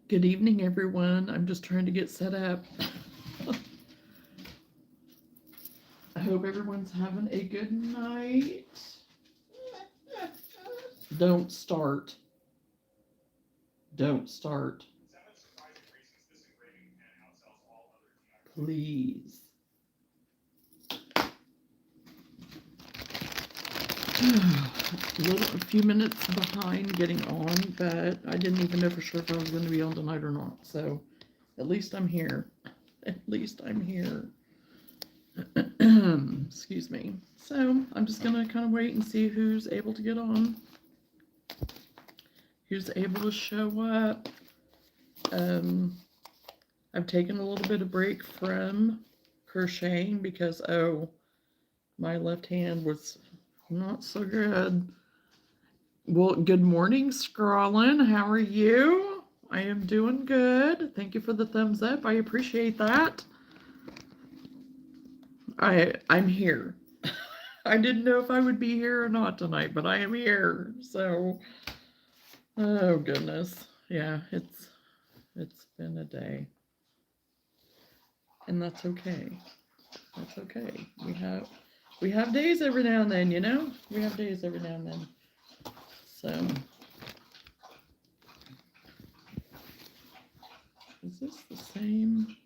Good evening, everyone. I'm just trying to get set up. I hope everyone's having a good night. Don't start. Don't start. Please. A few minutes behind getting on, but I didn't even know for sure if I was going to be on tonight or not. So at least I'm here. At least I'm here. Excuse me. So I'm just going to kind of wait and see who's able to get on, who's able to show up. I've taken a little bit of break from crocheting because, my left hand was not so good. Well, good morning, Scrawlin. How are you? I am doing good. Thank you for the thumbs up. I appreciate that. I'm here. I didn't know if I would be here or not tonight, but I am here. So, oh goodness. Yeah, it's been a day. And that's okay. That's okay. We have days every now and then, you know? We have days every now and then. So, is this the same?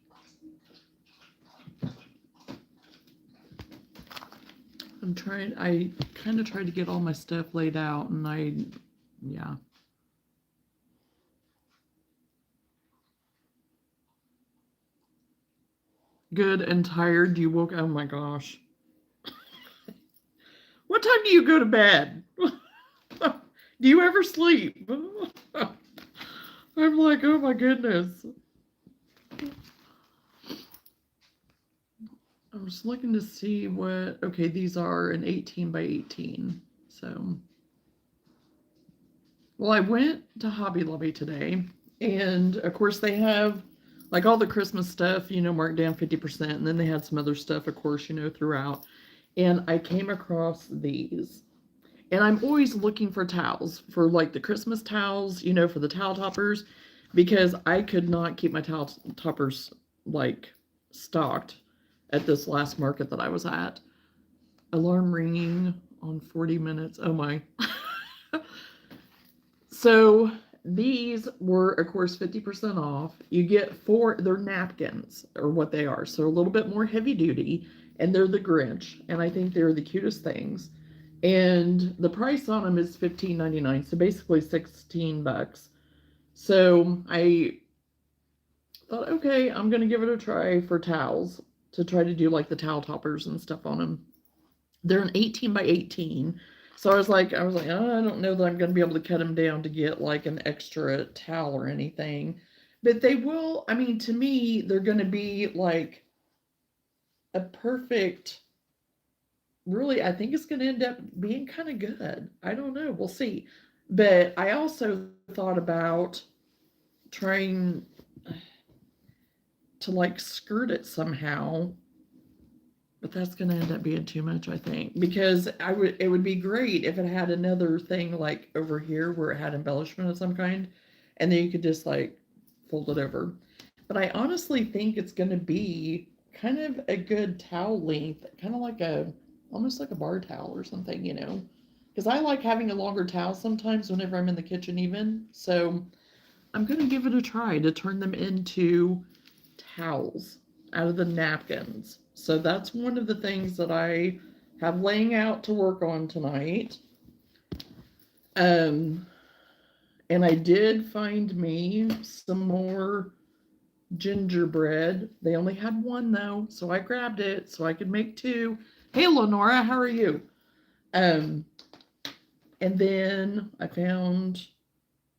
I kind of tried to get all my stuff laid out, and yeah. Good and tired. You woke, oh my gosh. What time do you go to bed? Do you ever sleep? I'm like, oh my goodness. I was looking to see what, okay, these are an 18 by 18. So, well, I went to Hobby Lobby today, and of course they have like all the Christmas stuff, marked down 50%, and then they had some other stuff, of course, throughout. And I came across these. And I'm always looking for towels, for like the Christmas towels, for the towel toppers, because I could not keep my towel toppers like stocked at this last market that I was at. Alarm ringing on 40 minutes. Oh my. So these were, of course, 50% off. You get they're napkins, or what they are. So a little bit more heavy duty, and they're the Grinch. And I think they're the cutest things. And the price on them is $15.99, so basically $16. So I thought, okay, I'm gonna give it a try for towels, to try to do like the towel toppers and stuff on them. They're an 18 by 18, so I was like, oh, I don't know that I'm gonna be able to cut them down to get like an extra towel or anything, but they will. I mean, to me, they're gonna be like a perfect. Really, I think it's going to end up being kind of good. I don't know. We'll see. But I also thought about trying to like skirt it somehow. But that's going to end up being too much, I think, because it would be great if it had another thing like over here where it had embellishment of some kind, and then you could just like fold it over. But I honestly think it's going to be kind of a good towel length, kind of like almost like a bar towel or something, because I like having a longer towel sometimes whenever I'm in the kitchen even. So I'm going to give it a try to turn them into towels out of the napkins. So that's one of the things that I have laying out to work on tonight. And I did find me some more gingerbread. They only had one though, so I grabbed it so I could make two. Hey, Lenora, how are you? And then I found,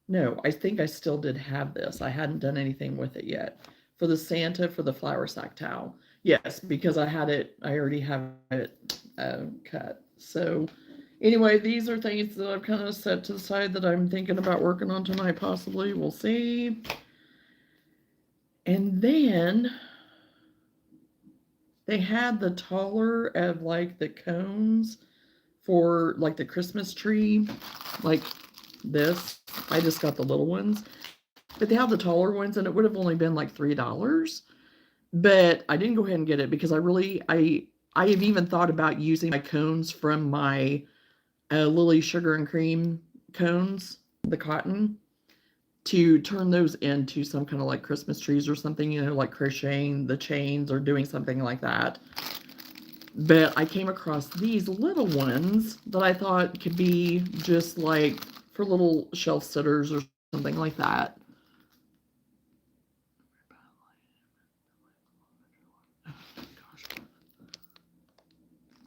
no, I think I still did have this. I hadn't done anything with it yet. For the Santa, for the flour sack towel. Yes, because I already have it cut. So anyway, these are things that I've kind of set to the side that I'm thinking about working on tonight, possibly. We'll see. And then they had the taller of like the cones for like the Christmas tree, like this. I just got the little ones. but they have the taller ones, and it would have only been like $3. But I didn't go ahead and get it because I have even thought about using my cones from my Lily Sugar and Cream cones, the cotton, to turn those into some kind of like Christmas trees or something, you know, like crocheting the chains or doing something like that. But I came across these little ones that I thought could be just like for little shelf sitters or something like that.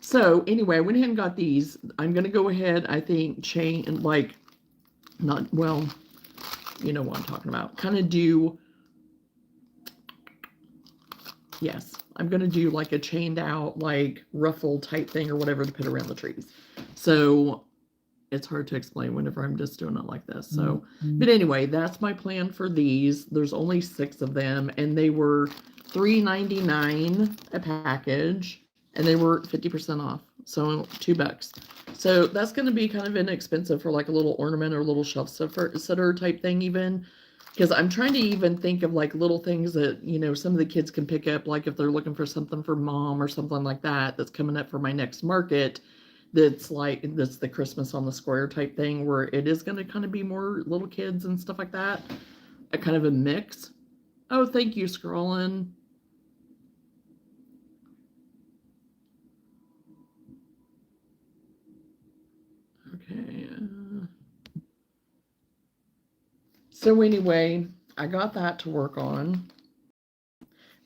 So anyway, I went ahead and got these. I'm going to go ahead, I think, chain and like, not, well, you know what I'm talking about. Kind of do, yes, I'm going to do like a chained out, like ruffle type thing or whatever to put around the trees. So it's hard to explain whenever I'm just doing it like this. So, but anyway, that's my plan for these. There's only 6 of them, and they were $3.99 a package, and they were 50% off. So $2. So that's going to be kind of inexpensive for like a little ornament or a little shelf sitter type thing, even. Because I'm trying to even think of like little things that, you know, some of the kids can pick up, like if they're looking for something for mom or something like that, that's coming up for my next market. That's the Christmas on the Square type thing, where it is going to kind of be more little kids and stuff like that. A kind of a mix. Oh, thank you, Scrollin'. Okay. So anyway, I got that to work on.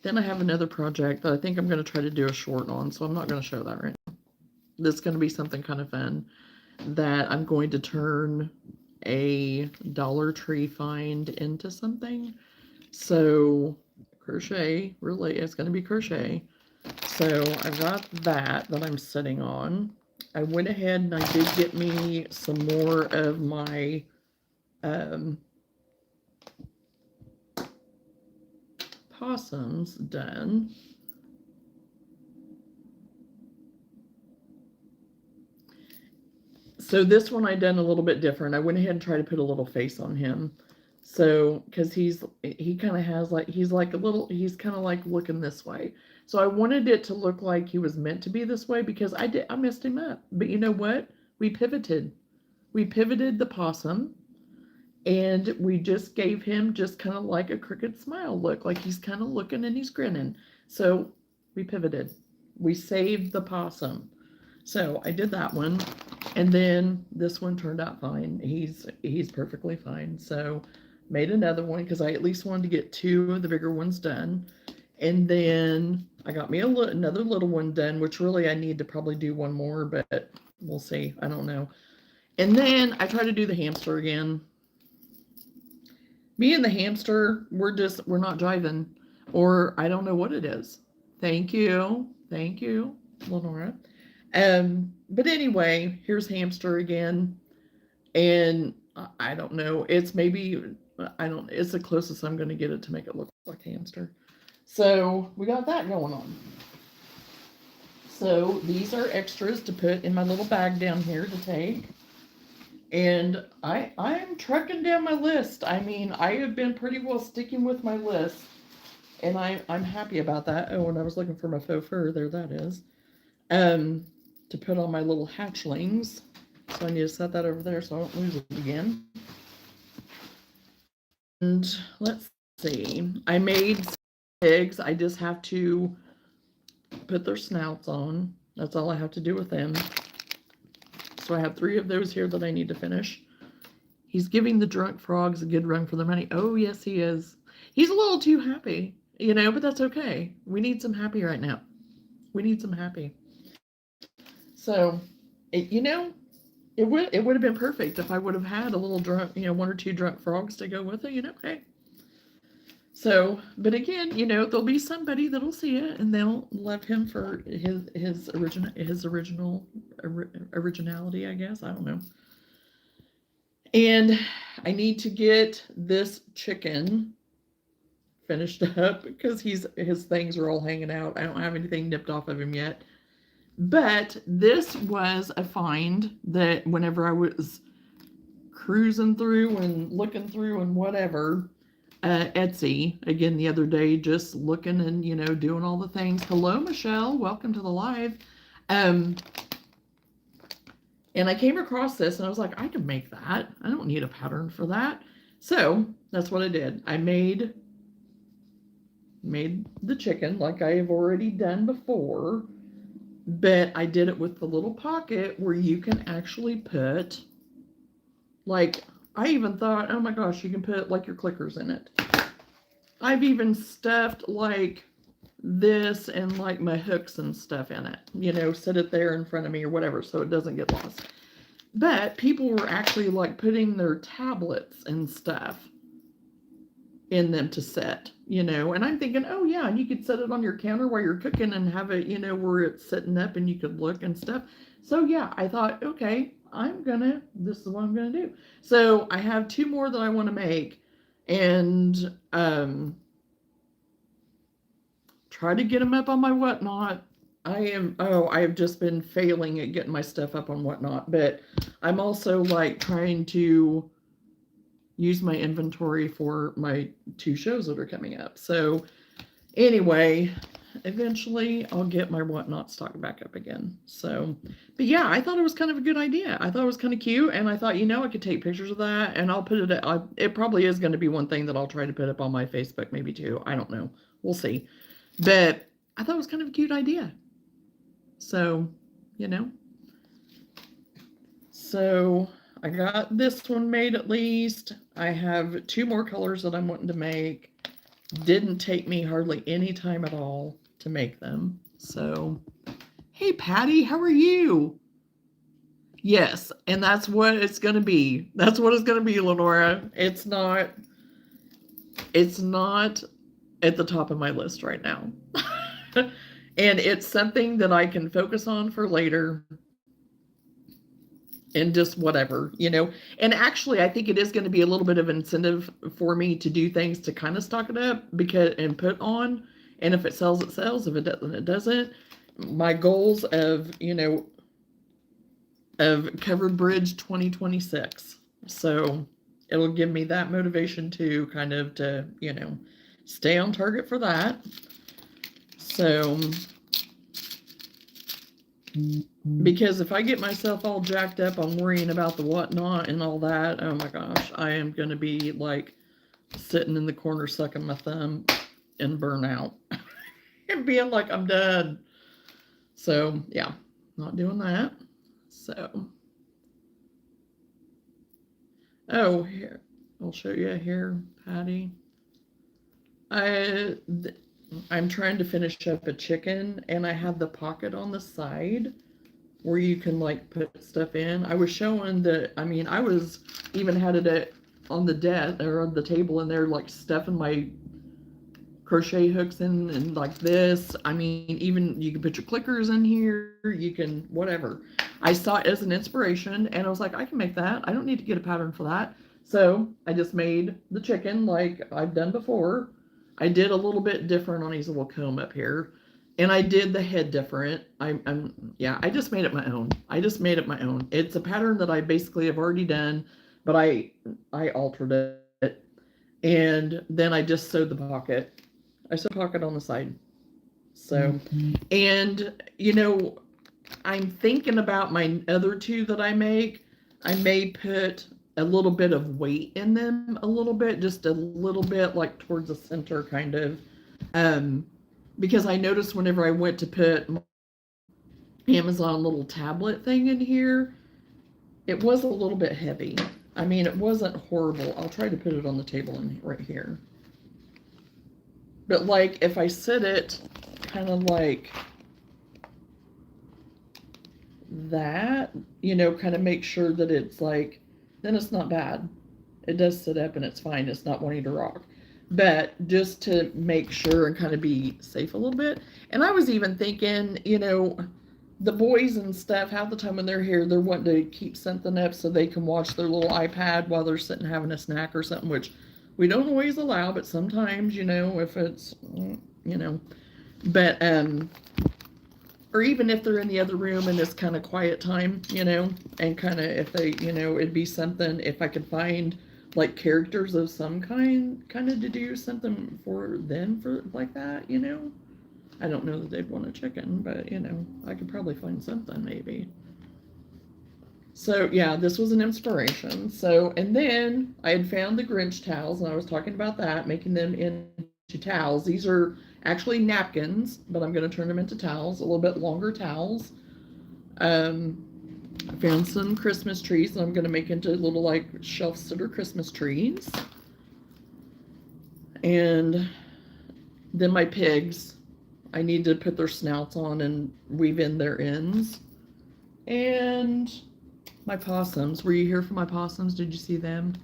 Then I have another project that I think I'm going to try to do a short on, so I'm not going to show that right now. This is going to be something kind of fun that I'm going to turn a Dollar Tree find into something. So crochet, really, it's going to be crochet. So I've got that I'm sitting on. I went ahead and I did get me some more of my possums done. So this one I done a little bit different. I went ahead and tried to put a little face on him. So, because he kind of has like, he's kind of like looking this way. So I wanted it to look like he was meant to be this way because I messed him up. But you know what? We pivoted. We pivoted the possum, and we just gave him just kind of like a crooked smile look, like he's kind of looking and he's grinning. So we pivoted. We saved the possum. So I did that one, and then this one turned out fine. He's perfectly fine. So made another one because I at least wanted to get 2 of the bigger ones done, and then I got me another little one done, which really I need to probably do one more, but we'll see. I don't know. And then I try to do the hamster again. Me and the hamster, we're not jiving, or I don't know what it is. Thank you, Lenora. But anyway, here's hamster again, and I don't know. It's the closest I'm going to get it to make it look like hamster. So we got that going on. So these are extras to put in my little bag down here to take. And I'm trucking down my list. I mean, I have been pretty well sticking with my list, and I'm happy about that. Oh, and I was looking for my faux fur. There that is. To put on my little hatchlings. So I need to set that over there so I don't lose it again. And let's see. I made pigs. I just have to put their snouts on. That's all I have to do with them. So I have 3 of those here that I need to finish. He's giving the drunk frogs a good run for their money. Oh, yes, he is. He's a little too happy, you know, but that's okay. We need some happy right now. We need some happy. So, you know, it would have been perfect if I would have had a little drunk, you know, 1 or 2 drunk frogs to go with it, you know, hey. So, but again, you know, there'll be somebody that'll see it and they'll love him for his originality, I guess. I don't know. And I need to get this chicken finished up because his things are all hanging out. I don't have anything nipped off of him yet. But this was a find that whenever I was cruising through and looking through and whatever, Etsy again the other day, just looking and, doing all the things. Hello, Michelle. Welcome to the live. And I came across this and I was like, I can make that. I don't need a pattern for that. So that's what I did. I made the chicken like I have already done before, but I did it with the little pocket where you can actually put, like, I even thought, oh my gosh, you can put like your clickers in it. I've even stuffed like this and like my hooks and stuff in it, set it there in front of me or whatever so it doesn't get lost. But people were actually like putting their tablets and stuff in them to set, and I'm thinking, oh yeah, and you could set it on your counter while you're cooking and have it, where it's sitting up and you could look and stuff. So yeah, I thought, okay, this is what I'm gonna do. So I have 2 more that I want to make, and try to get them up on my Whatnot. I've just been failing at getting my stuff up on Whatnot, but I'm also like trying to use my inventory for my 2 shows that are coming up. So anyway, eventually I'll get my Whatnot stock back up again. So, but yeah, I thought it was kind of a good idea. I thought it was kind of cute, and I thought, I could take pictures of that, and I'll put it, it probably is going to be one thing that I'll try to put up on my Facebook, maybe too. I don't know. We'll see. But I thought it was kind of a cute idea. So, So I got this one made at least. I have 2 more colors that I'm wanting to make. Didn't take me hardly any time at all to make them. So, hey Patty, how are you? Yes, and that's what it's going to be. That's what it's going to be, Lenora. It's not at the top of my list right now. And it's something that I can focus on for later. And just whatever, And actually, I think it is going to be a little bit of incentive for me to do things to kind of stock it up and put on. And if it sells, it sells. If it doesn't, it doesn't. My goals of, of Covered Bridge 2026. So it'll give me that motivation to kind of to, stay on target for that. So, because if I get myself all jacked up on worrying about the Whatnot and all that, oh my gosh, I am going to be like sitting in the corner sucking my thumb and burn out and being like, I'm done. So yeah, not doing that. So, oh, here, I'll show you here, Patty. I'm trying to finish up a chicken, and I have the pocket on the side where you can like put stuff in. I was showing that, I was even had it on the desk or on the table in there, like stuffing my crochet hooks in and like this. Even you can put your clickers in here, you can whatever. I saw it as an inspiration, and I was like, I can make that. I don't need to get a pattern for that. So I just made the chicken like I've done before. I did a little bit different on his little comb up here, and I did the head different. I just made it my own. It's a pattern that I basically have already done, but I altered it, and then I just sewed the pocket. I sewed the pocket on the side. So, and I'm thinking about my other 2 that I make. I may put a little bit of weight in them, just a little bit like towards the center kind of, because I noticed whenever I went to put my Amazon little tablet thing in here, it was a little bit heavy. It wasn't horrible. I'll try to put it on the table right here. But like if I sit it kind of like that, kind of make sure that it's like, then it's not bad. It does sit up and it's fine. It's not wanting to rock. But just to make sure and kind of be safe a little bit. And I was even thinking, the boys and stuff, half the time when they're here, they're wanting to keep something up so they can watch their little iPad while they're sitting having a snack or something, which we don't always allow, but sometimes, if it's, but, or even if they're in the other room and it's kind of quiet time, and kind of if they, it'd be something if I could find like characters of some kind of to do something for them for like that, you know. I don't know that they'd want a chicken, but you know, I could probably find something maybe. So yeah, this was an inspiration. So, and then I had found the Grinch towels, and I was talking about that, making them into towels. These are actually napkins, but I'm going to turn them into towels, a little bit longer towels. I found some Christmas trees that I'm going to make into little like shelf sitter Christmas trees. And then my pigs, I need to put their snouts on and weave in their ends. And my possums, were you here for my possums? Did you see them?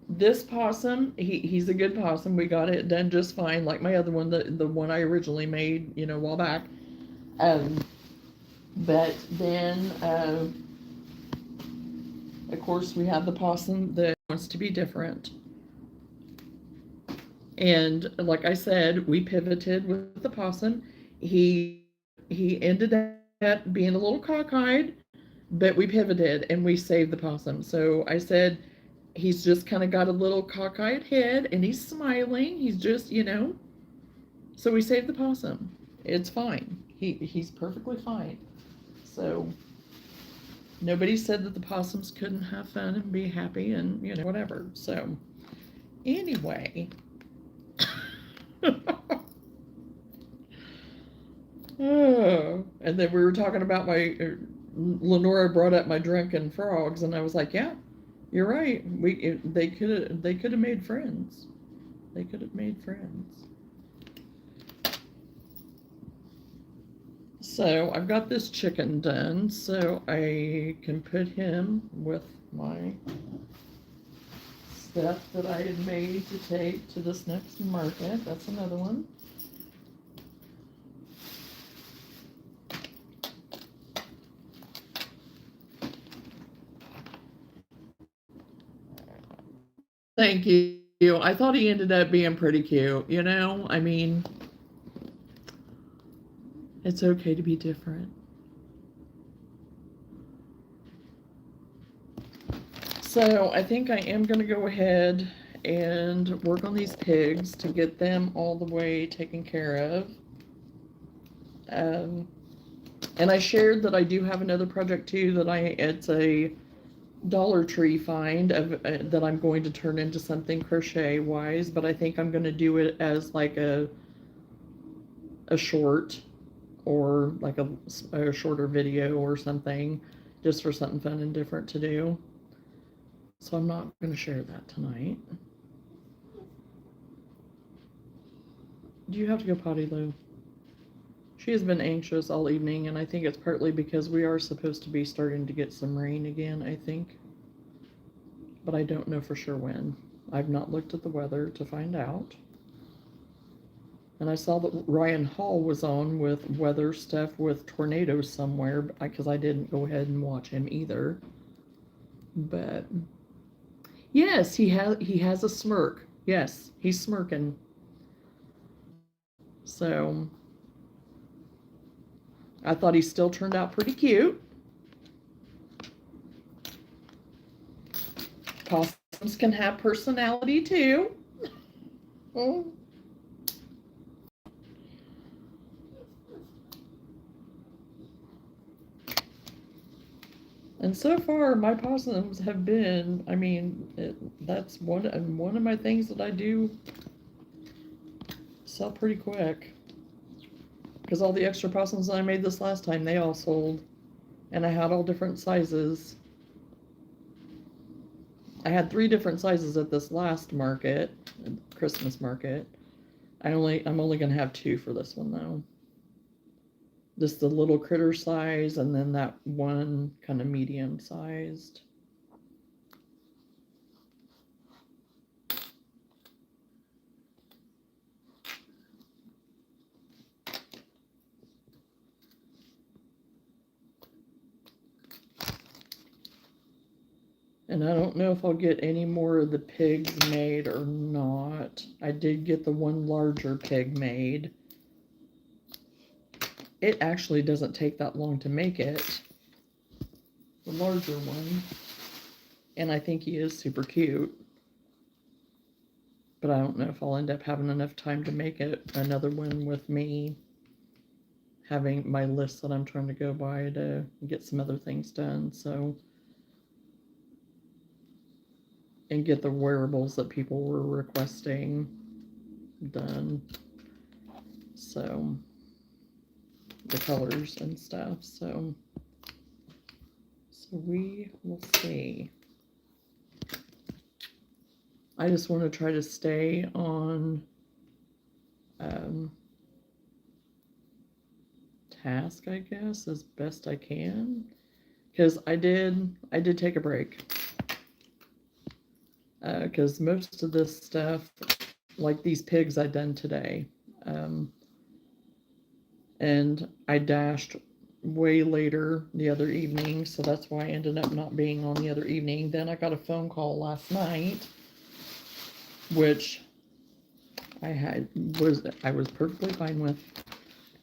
This possum, he's a good possum. We got it done just fine, like my other one, the one I originally made, you know, a while back. But then, of course, we have the possum that wants to be different. And like I said, we pivoted with the possum. He ended up being a little cockeyed, but we pivoted and we saved the possum. So I said, he's just kind of got a little cockeyed head and he's smiling. He's just, you know. So we saved the possum. It's fine. He's perfectly fine. So nobody said that the possums couldn't have fun and be happy and, you know, whatever. So anyway. Oh, and then we were talking about my Lenora brought up my drunken frogs, and I was like, yeah, you're right. They could have made friends. They could have made friends. So I've got this chicken done, so I can put him with my stuff that I had made to take to this next market. That's another one. Thank you. I thought he ended up being pretty cute, you know? I mean, it's okay to be different. So I think I am going to go ahead and work on these pigs to get them all the way taken care of. And I shared that I do have another project too it's a Dollar Tree find of that I'm going to turn into something crochet wise, but I think I'm going to do it as like a short or like a shorter video or something, just for something fun and different to do. So I'm not going to share that tonight. Do you have to go potty, Lou? She has been anxious all evening, and I think it's partly because we are supposed to be starting to get some rain again, I think. But I don't know for sure when. I've not looked at the weather to find out. And I saw that Ryan Hall was on with weather stuff with tornadoes somewhere, because I didn't go ahead and watch him either. But yes, he has a smirk. Yes, he's smirking. So I thought he still turned out pretty cute. Possums can have personality too. Oh. And so far, my possums have been, I mean, that's one of my things that I do sell pretty quick. Because all the extra possums that I made this last time, they all sold. And I had all different sizes. I had 3 different sizes at this last market, Christmas market. I'm only gonna have 2 for this one though. Just the little critter size, and then that one kind of medium sized. And I don't know if I'll get any more of the pigs made or not. I did get the one larger pig made. It actually doesn't take that long to make it. the larger one. And I think he is super cute. But I don't know if I'll end up having enough time to make it another one with me having my list that I'm trying to go by to get some other things done. So, and get the wearables that people were requesting done. So, the colors and stuff. So we will see. I just want to try to stay on task, I guess, as best I can, because I did take a break, because most of this stuff, like these pigs, I done today, and I dashed way later the other evening, so that's why I ended up not being on the other evening. Then I got a phone call last night, which I was perfectly fine with,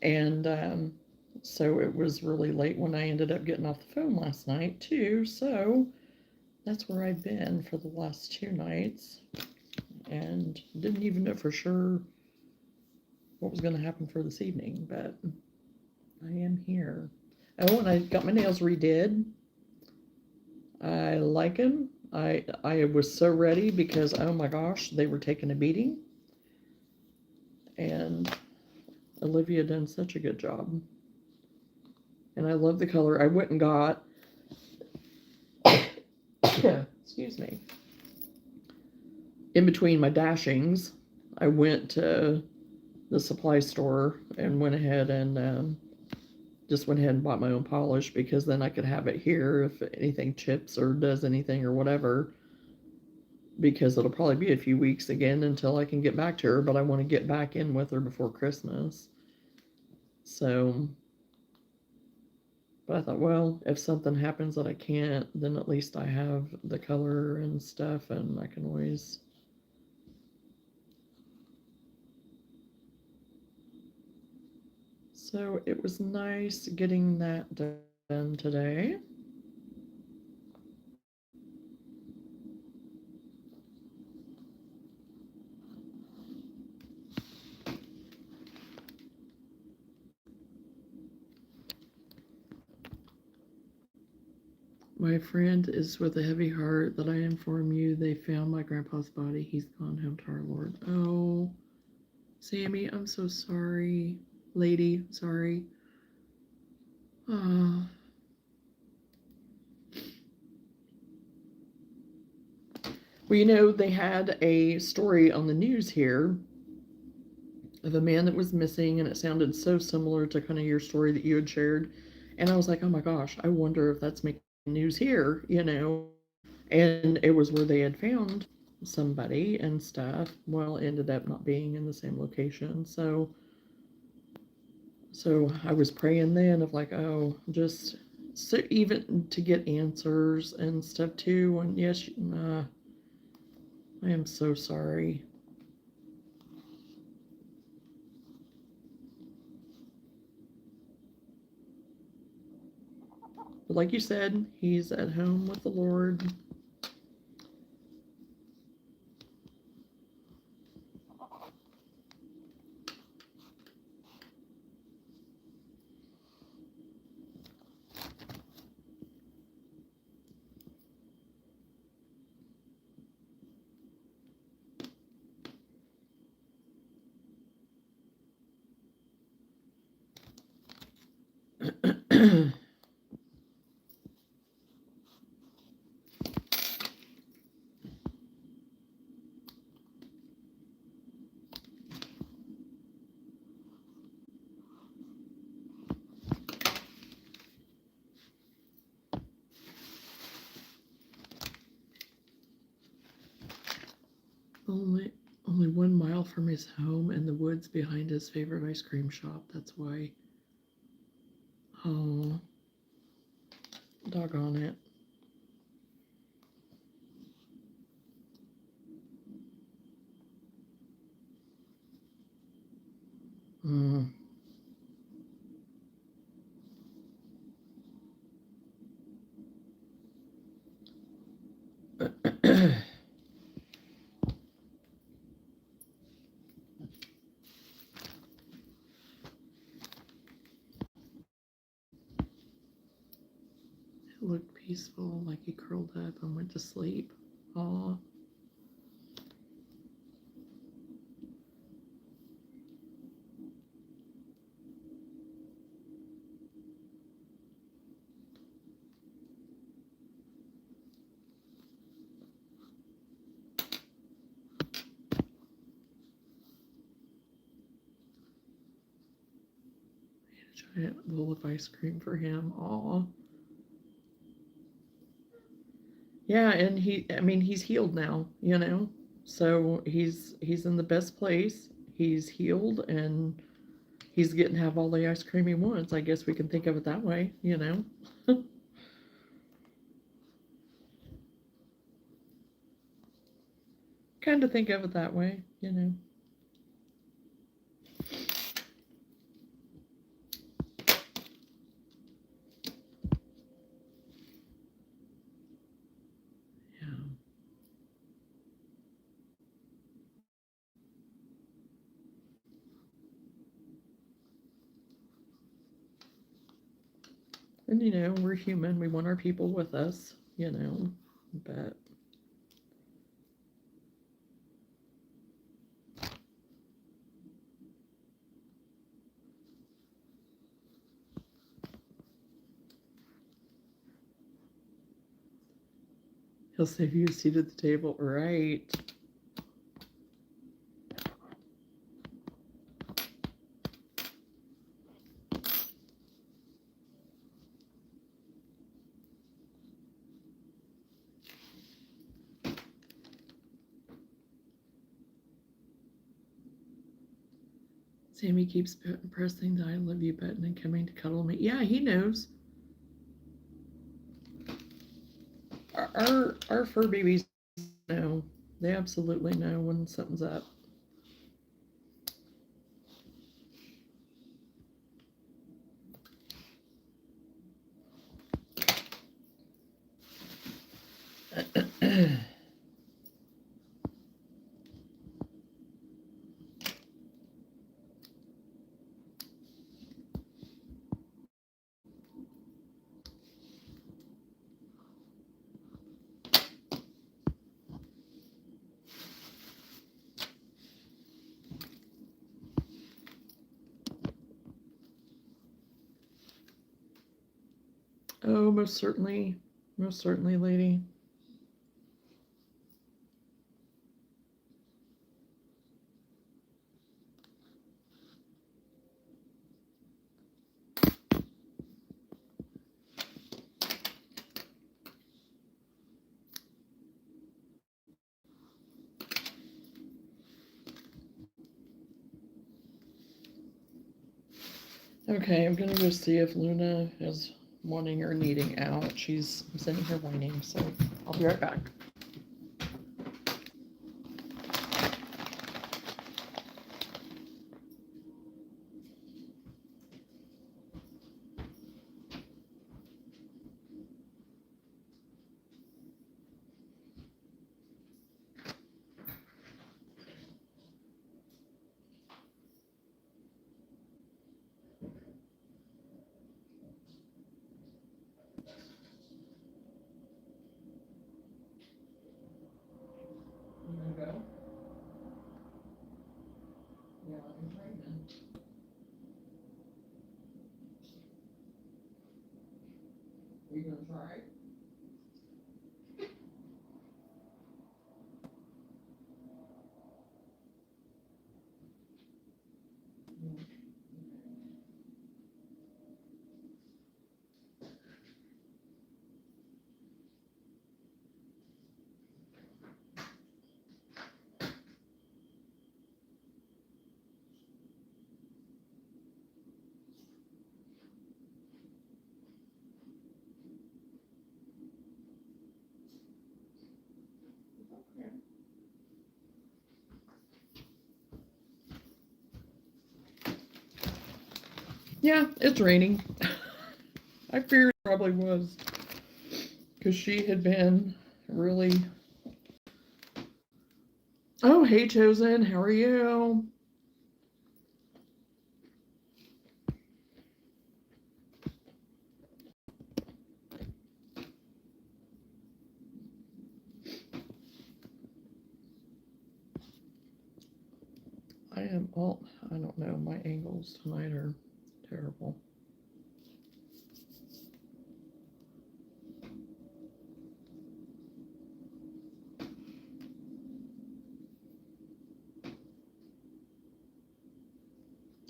and so it was really late when I ended up getting off the phone last night too. So that's where I've been for the last 2 nights, and didn't even know for sure what was going to happen for this evening, but I am here. Oh, and I got my nails redid. I like them. I was so ready because, oh my gosh, they were taking a beating. And Olivia done such a good job. And I love the color. I went and got, excuse me, in between my dashings, I went to the supply store and went ahead and just went ahead and bought my own polish, because then I could have it here if anything chips or does anything or whatever, because it'll probably be a few weeks again until I can get back to her, but I want to get back in with her before Christmas. So, but I thought, well, if something happens that I can't, then at least I have the color and stuff, and I can always. So it was nice getting that done today. My friend is with a heavy heart that I inform you they found my grandpa's body. He's gone home to our Lord. Oh, Sammy, I'm so sorry. Lady, sorry. Oh. Well, you know, they had a story on the news here of a man that was missing, and it sounded so similar to kind of your story that you had shared. And I was like, oh my gosh, I wonder if that's making news here, you know? And it was where they had found somebody and stuff. Well, it ended up not being in the same location. So I was praying then of like, oh, just so even to get answers and stuff too. And yes, I am so sorry. But like you said, he's at home with the Lord. Only 1 mile from his home in the woods behind his favorite ice cream shop. That's why. Oh, doggone it. Mm. It looked peaceful, like he curled up and went to sleep. Aw. Giant bowl of ice cream for him. Aw. Yeah, and he's healed now, you know. So he's in the best place. He's healed and he's getting to have all the ice cream he wants. I guess we can think of it that way, you know. Kind of think of it that way, you know. Yeah. And you know, we're human. We want our people with us, you know. But he'll save you a seat at the table, right? Sammy keeps pressing the I love you button and coming to cuddle me. Yeah, he knows. Our fur babies know. They absolutely know when something's up. Oh, most certainly. Most certainly, lady. Okay, I'm gonna go see if Luna is wanting or needing out. I'm sending her whining, so I'll be right back. You gonna go? Yeah, I'm pregnant. Are you gonna try? Okay. Yeah, it's raining. I feared it probably was. Because she had been really. Oh, hey, Chosen. How are you? I don't know. My angles tonight are terrible.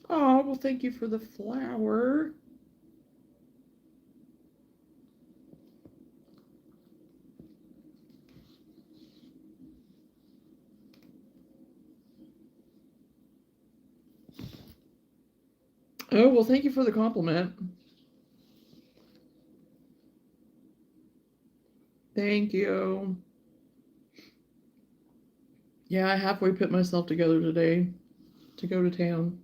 Oh, well, thank you for the flower. Oh, well, thank you for the compliment. Thank you. Yeah, I halfway put myself together today to go to town.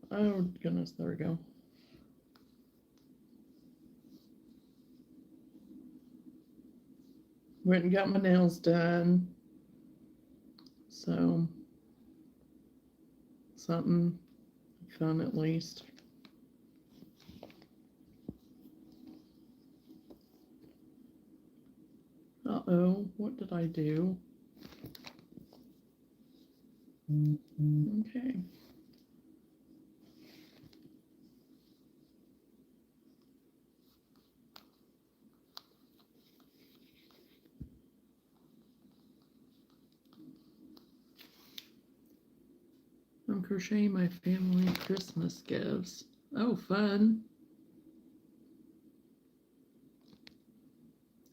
Oh, goodness, there we go. Went and got my nails done. So, something fun at least. Uh-oh, what did I do? Okay. I'm crocheting my family Christmas gifts. Oh, fun.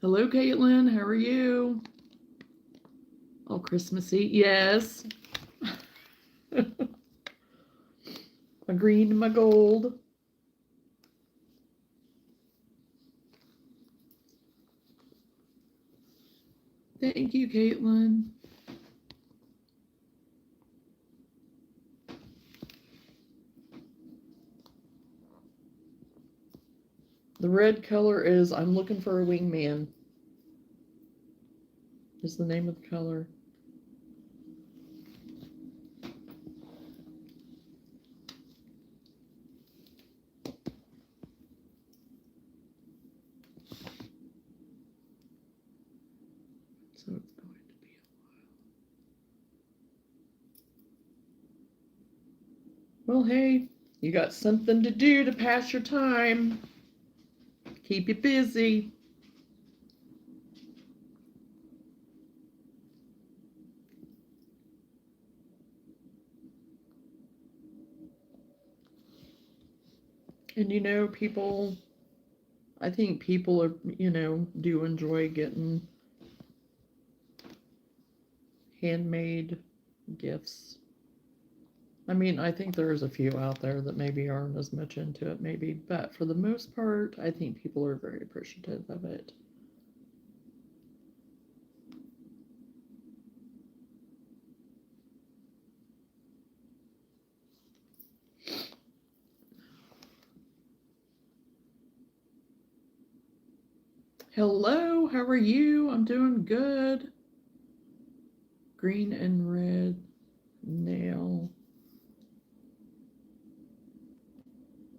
Hello, Caitlin. How are you? All Christmassy. Yes. My green and my gold. Thank you, Caitlin. The red color is I'm looking for a wingman. Is the name of the color. So it's going to be a while. Well, hey, you got something to do to pass your time. Keep you busy. And you know, I think people are, do enjoy getting handmade gifts. I mean, I think there's a few out there that maybe aren't as much into it, maybe, but for the most part, I think people are very appreciative of it. Hello, how are you? I'm doing good. Green and red nail.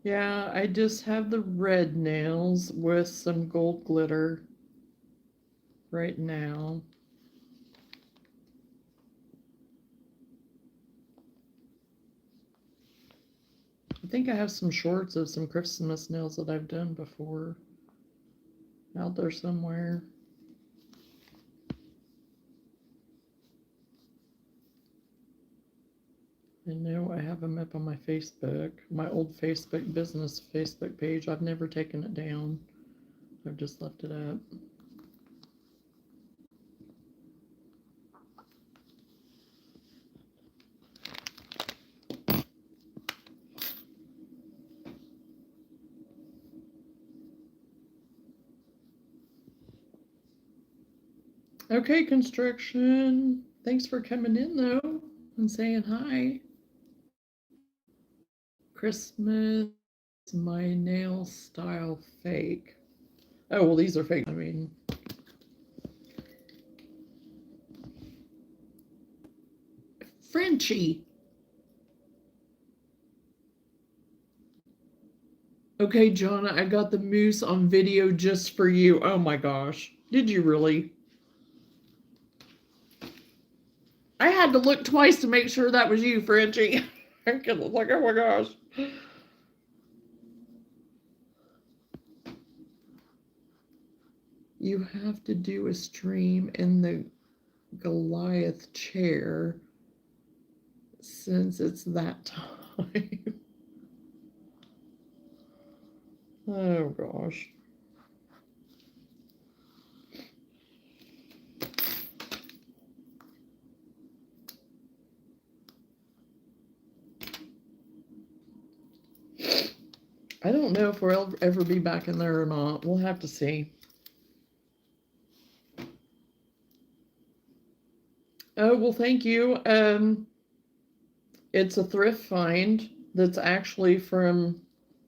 Yeah, I just have the red nails with some gold glitter right now. I think I have some shorts of some Christmas nails that I've done before out there somewhere. I know I have them up on my Facebook, my old Facebook business Facebook page. I've never taken it down. I've just left it up. Okay, construction. Thanks for coming in though and saying hi. Christmas, my nail style fake. Oh, well, these are fake. I mean, Frenchie. Okay, Johnna, I got the moose on video just for you. Oh my gosh. Did you really? had to look twice to make sure that was you, Frenchie. I was like, oh my gosh. You have to do a stream in the Goliath chair since it's that time. Oh gosh. I don't know if we'll ever be back in there or not. We'll have to see. Oh, well, thank you. It's a thrift find that's actually from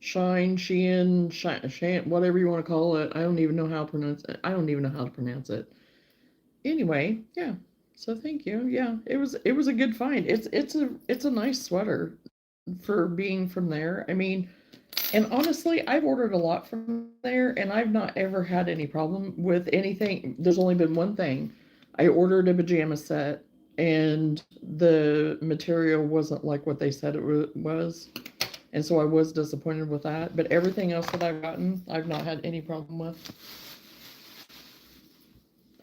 Shein, whatever you want to call it. I don't even know how to pronounce it. I don't even know how to pronounce it. Anyway, yeah. So thank you. Yeah, it was a good find. It's a nice sweater for being from there. I mean, and honestly, I've ordered a lot from there, and I've not ever had any problem with anything. There's only been one thing. I ordered a pajama set, and the material wasn't like what they said it was. And so I was disappointed with that. But everything else that I've gotten, I've not had any problem with.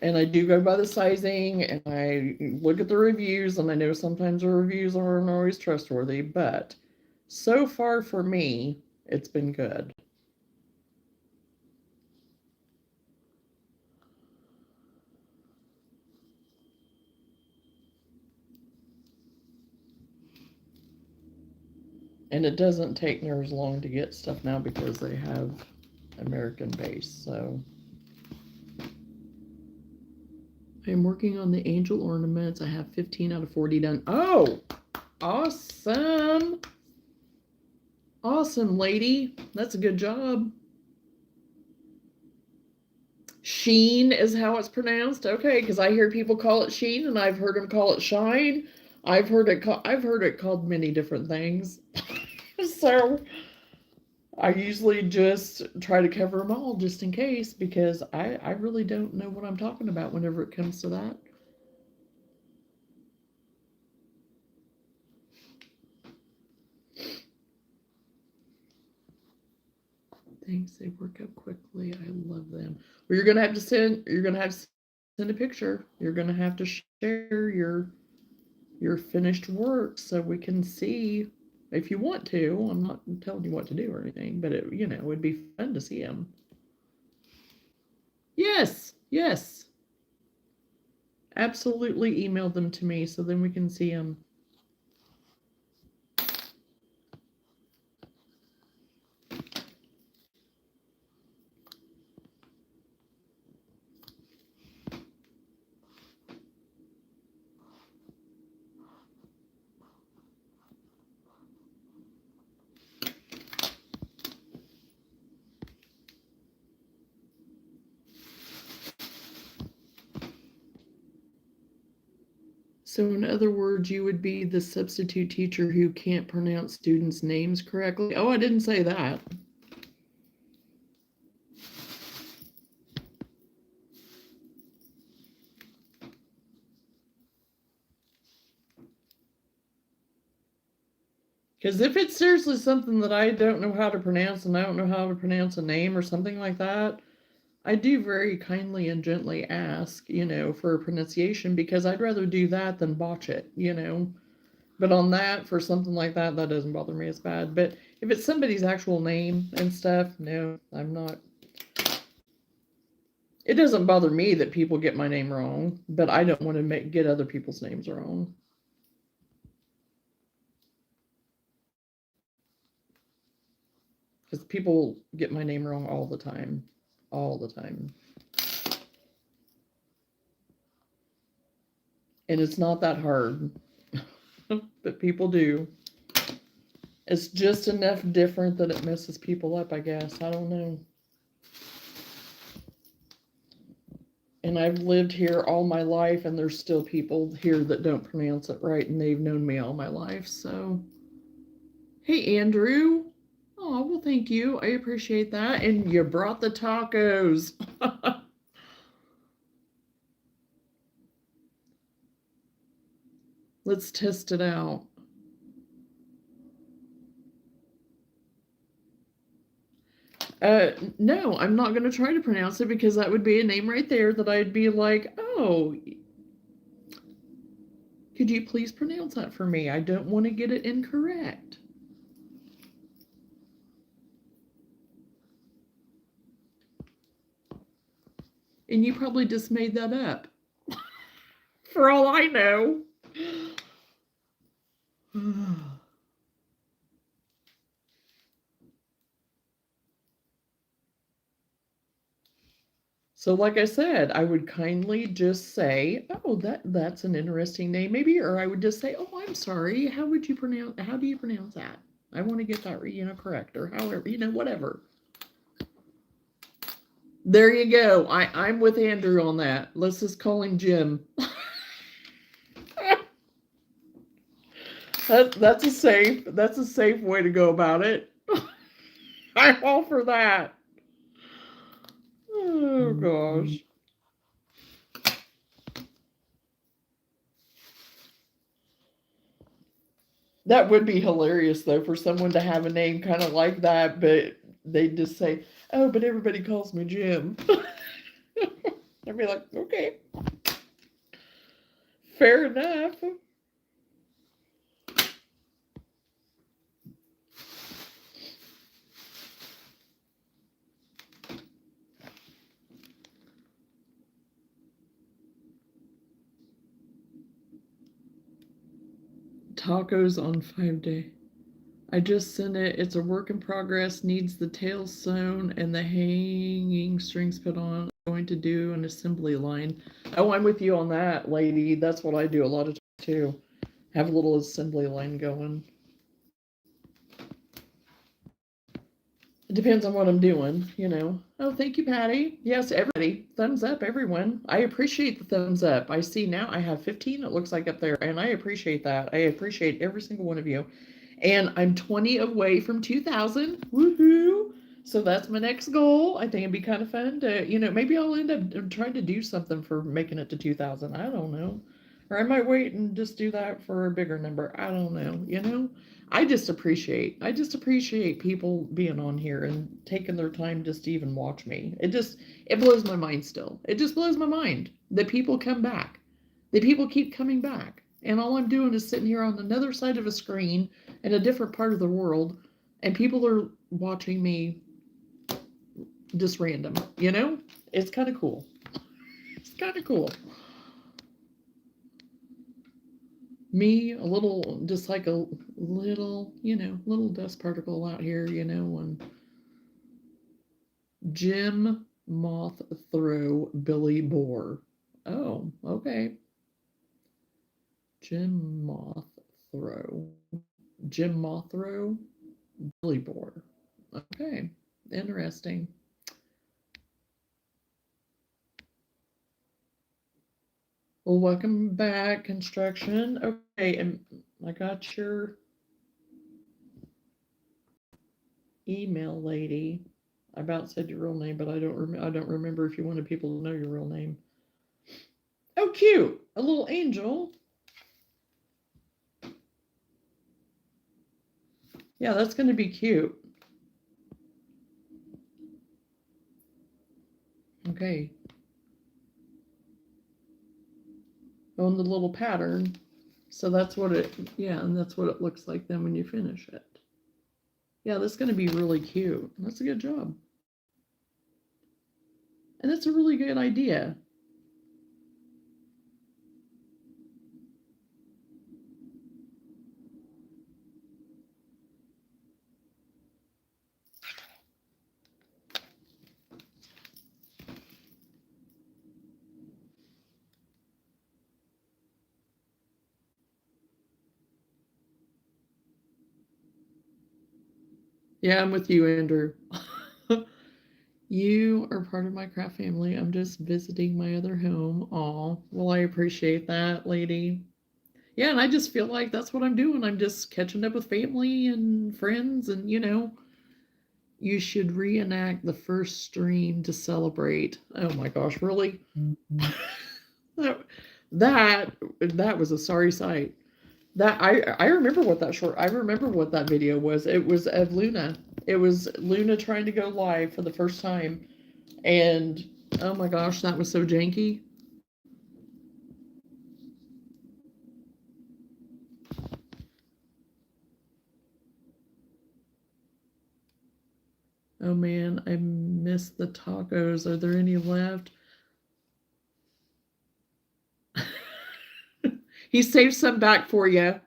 And I do go by the sizing, and I look at the reviews, and I know sometimes the reviews aren't always trustworthy, but so far for me, it's been good. And it doesn't take near as long to get stuff now because they have American base, so. I'm working on the angel ornaments. I have 15 out of 40 done. Oh, awesome. Awesome, lady. That's a good job. Sheen is how it's pronounced. Okay, because I hear people call it Sheen, and I've heard them call it Shine. I've heard it called many different things. So I usually just try to cover them all just in case, because I really don't know what I'm talking about whenever it comes to that. Things they work up quickly. I love them. Well, you're gonna have to send a picture. You're gonna have to share your finished work so we can see if you want to. I'm not telling you what to do or anything, but it would be fun to see them. Yes, yes. Absolutely email them to me so then we can see them. So in other words, you would be the substitute teacher who can't pronounce students' names correctly. Oh, I didn't say that. Because if it's seriously something that I don't know how to pronounce, and I don't know how to pronounce a name or something like that, I do very kindly and gently ask, for a pronunciation, because I'd rather do that than botch it, But on that, for something like that, that doesn't bother me as bad. But if it's somebody's actual name and stuff, no, I'm not. It doesn't bother me that people get my name wrong, but I don't want to get other people's names wrong. Because people get my name wrong all the time. All the time. And it's not that hard. But people do. It's just enough different that it messes people up, I guess. I don't know. And I've lived here all my life, and there's still people here that don't pronounce it right, and they've known me all my life, so. Hey, Andrew. Oh, well, thank you. I appreciate that. And you brought the tacos. Let's test it out. No, I'm not going to try to pronounce it because that would be a name right there that I'd be like, oh, could you please pronounce that for me? I don't want to get it incorrect. And you probably just made that up. For all I know. So like I said, I would kindly just say, oh, that's an interesting name maybe, or I would just say, oh, I'm sorry, how do you pronounce that? I want to get that, correct, or however, whatever. There you go. I'm with Andrew on that. Let's just call him Jim. That's a safe way to go about it. I'm all for that. Oh gosh. That would be hilarious though for someone to have a name kind of like that, but they just say, "Oh, but everybody calls me Jim." I'd be like, "Okay, fair enough." Tacos on 5-day. I just sent it. It's a work in progress. Needs the tails sewn and the hanging strings put on. I'm going to do an assembly line. Oh, I'm with you on that, lady. That's what I do a lot of times too. Have a little assembly line going. It depends on what I'm doing, Oh, thank you, Patty. Yes, everybody. Thumbs up, everyone. I appreciate the thumbs up. I see now I have 15, it looks like, up there, and I appreciate that. I appreciate every single one of you. And I'm 20 away from 2,000. Woohoo! So that's my next goal. I think it'd be kind of fun to, maybe I'll end up trying to do something for making it to 2,000. I don't know. Or I might wait and just do that for a bigger number. I don't know. I just appreciate people being on here and taking their time just to even watch me. It blows my mind still. It just blows my mind that people come back. That people keep coming back. And all I'm doing is sitting here on another side of a screen in a different part of the world, and people are watching me just random, It's kind of cool. It's kind of cool. Me, a little, just like a little, little dust particle out here, and Jim Moth Throw Billy Boar. Oh, okay. Jim Moth Throw Billy Boar. Okay, interesting. Well, welcome back, construction. Okay, and I got your email, lady. I about said your real name, but I don't remember if you wanted people to know your real name. Oh, cute! A little angel. Yeah, that's going to be cute. Okay. On the little pattern. So that's what and that's what it looks like then when you finish it. Yeah, that's going to be really cute. That's a good job. And that's a really good idea. Yeah, I'm with you, Andrew. You are part of my craft family. I'm just visiting my other home. Aw, well, I appreciate that, lady. Yeah, and I just feel like that's what I'm doing. I'm just catching up with family and friends, and you should reenact the first stream to celebrate. Oh my gosh, really? that was a sorry sight. That I remember what that short I remember what that video was. It was of Luna. It was Luna trying to go live for the first time, and oh my gosh, that was so janky. Oh man, I missed the tacos. Are there any left? He saved some back for you.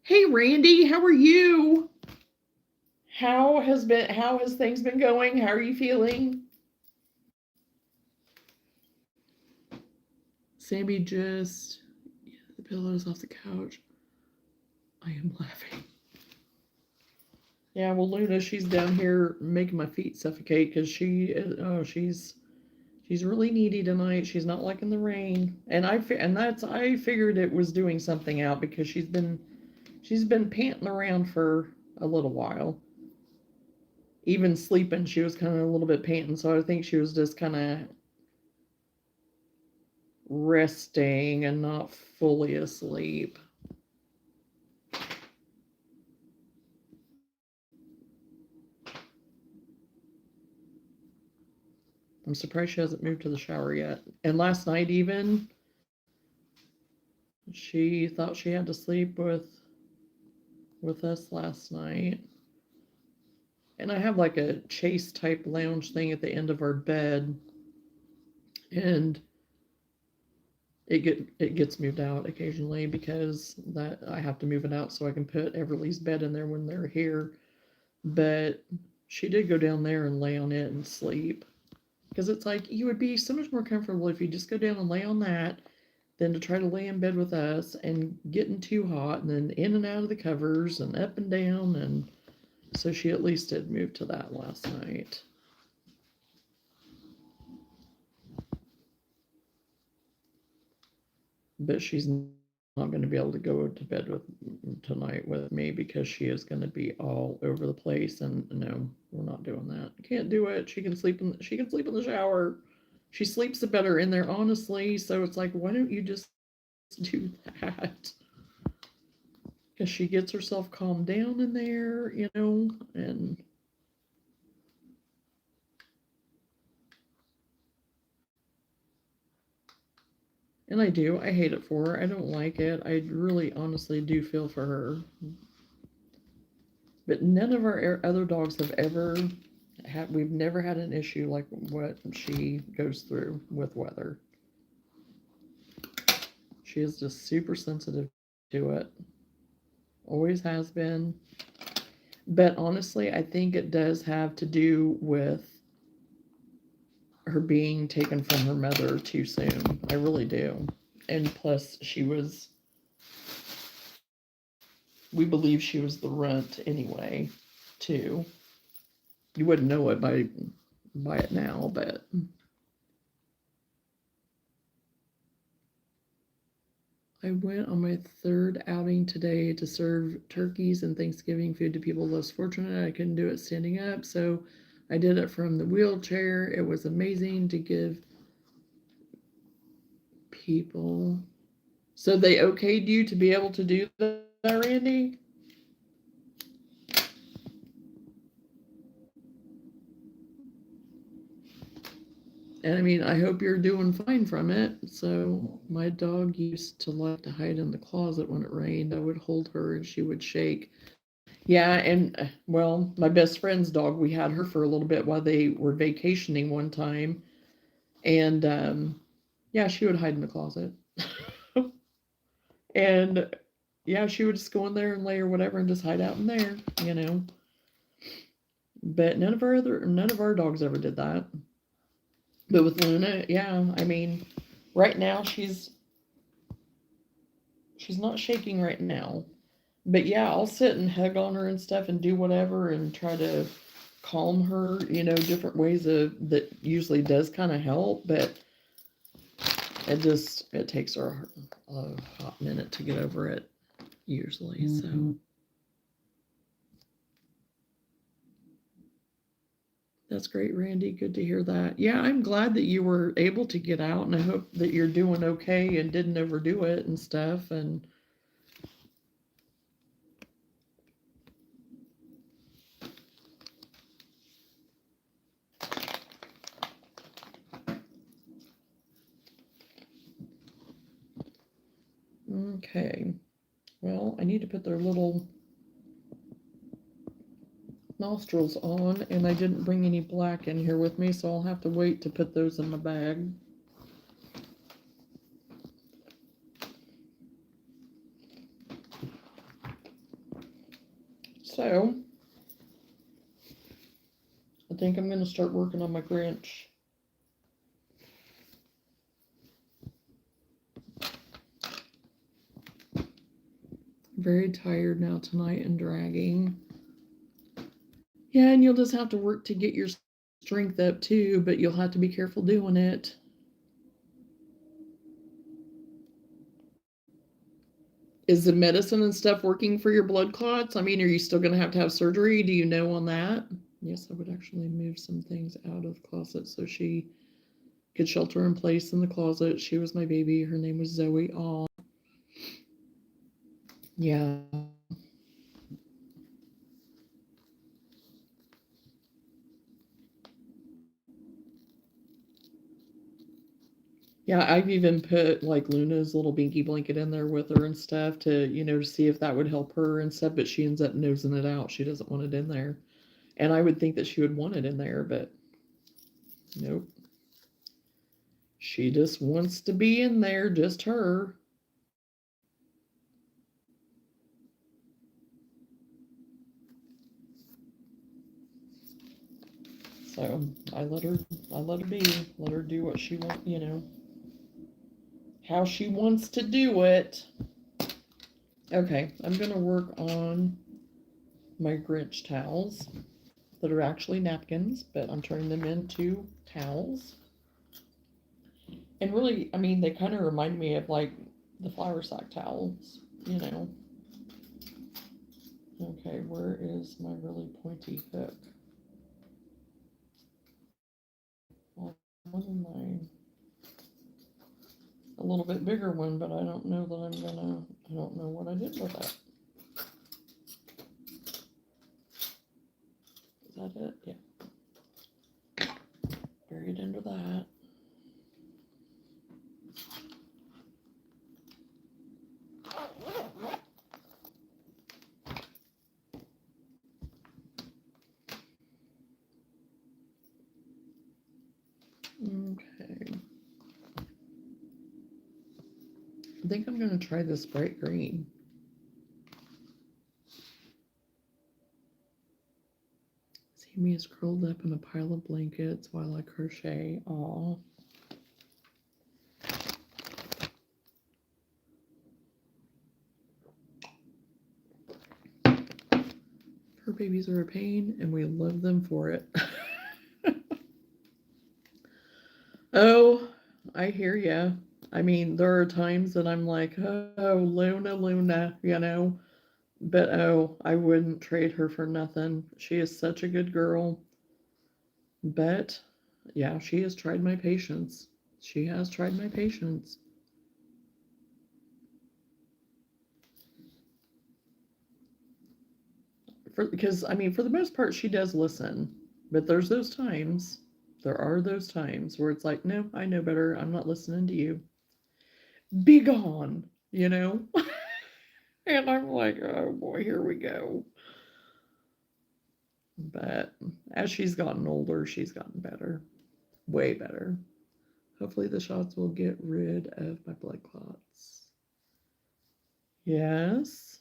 Hey Randy, how are you? How has things been going? How are you feeling? Sammy just the pillows off the couch. I am laughing. Yeah, well, Luna, she's down here making my feet suffocate because she's really needy tonight. She's not liking the rain, and I figured it was doing something out because she's been panting around for a little while. Even sleeping, she was kind of a little bit panting, so I think she was just kind of resting and not fully asleep. I'm surprised she hasn't moved to the shower yet. And last night, even, she thought she had to sleep with us last night. And I have like a chase type lounge thing at the end of our bed, and it gets moved out occasionally because that I have to move it out so I can put Everly's bed in there when they're here. But she did go down there and lay on it and sleep because it's like you would be so much more comfortable if you just go down and lay on that than to try to lay in bed with us and getting too hot and then in and out of the covers and up and down. And so she at least did move to that last night. But she's not going to be able to go to bed with tonight with me because she is going to be all over the place. And no, we're not doing that. Can't do it. She can sleep in the shower. She sleeps better in there, honestly. So it's like, why don't you just do that? Because she gets herself calmed down in there, and I do. I hate it for her. I don't like it. I really, honestly do feel for her. But none of our other dogs have ever had. We've never had an issue like what she goes through with weather. She is just super sensitive to it. Always has been. But honestly, I think it does have to do with her being taken from her mother too soon. I really do. And plus, we believe she was the runt anyway, too. You wouldn't know it by it now, but I went on my third outing today to serve turkeys and Thanksgiving food to people less fortunate. I couldn't do it standing up, so I did it from the wheelchair. It was amazing to give people. So they okayed you to be able to do that, Randy? And I mean, I hope you're doing fine from it. So my dog used to like to hide in the closet when it rained. I would hold her and she would shake. Yeah, and well, my best friend's dog, we had her for a little bit while they were vacationing one time. And yeah, she would hide in the closet. And yeah, she would just go in there and lay or whatever and just hide out in there. But none of our dogs ever did that. But with Luna, yeah, I mean, right now she's not shaking right now. But yeah, I'll sit and hug on her and stuff and do whatever and try to calm her, different ways that usually does kind of help, but it takes her a hot minute to get over it usually. So that's great, Randy. Good to hear that. Yeah, I'm glad that you were able to get out, and I hope that you're doing okay and didn't overdo it and stuff. And Okay. Well, I need to put their little nostrils on, and I didn't bring any black in here with me, so I'll have to wait to put those in my bag. So, I think I'm going to start working on my Grinch. Very tired now tonight and dragging. Yeah, and you'll just have to work to get your strength up too, but you'll have to be careful doing it. Is the medicine and stuff working for your blood clots? I mean, are you still going to have surgery? Do you know on that? Yes, I would actually move some things out of the closet so she could shelter in place in the closet. She was my baby. Her name was Zoe. Aw. Yeah. Yeah, I've even put like Luna's little binky blanket in there with her and stuff to, to see if that would help her and stuff, but she ends up nosing it out. She doesn't want it in there. And I would think that she would want it in there, but nope. She just wants to be in there, just her. So I let her be, let her do what she wants, how she wants to do it. Okay, I'm gonna work on my Grinch towels that are actually napkins, but I'm turning them into towels. And really, I mean, they kind of remind me of like the flour sack towels, Okay, where is my really pointy hook? Well, mine. A little bit bigger one, but I don't know that I don't know what I did with that. Is that it? Yeah. Buried under that. Okay. I think I'm going to try this bright green. Sammy is curled up in a pile of blankets while I crochet. Aw. Fur babies are a pain, and we love them for it. Oh, I hear ya. I mean, there are times that I'm like, oh, Luna, But oh, I wouldn't trade her for nothing. She is such a good girl. But yeah, she has tried my patience. She has tried my patience. Because I mean, for the most part, she does listen. But there's those times. There are those times where it's like, no, I know better. I'm not listening to you. Be gone, And I'm like, oh boy, here we go. But as she's gotten older, she's gotten better. Way better. Hopefully the shots will get rid of my blood clots. Yes.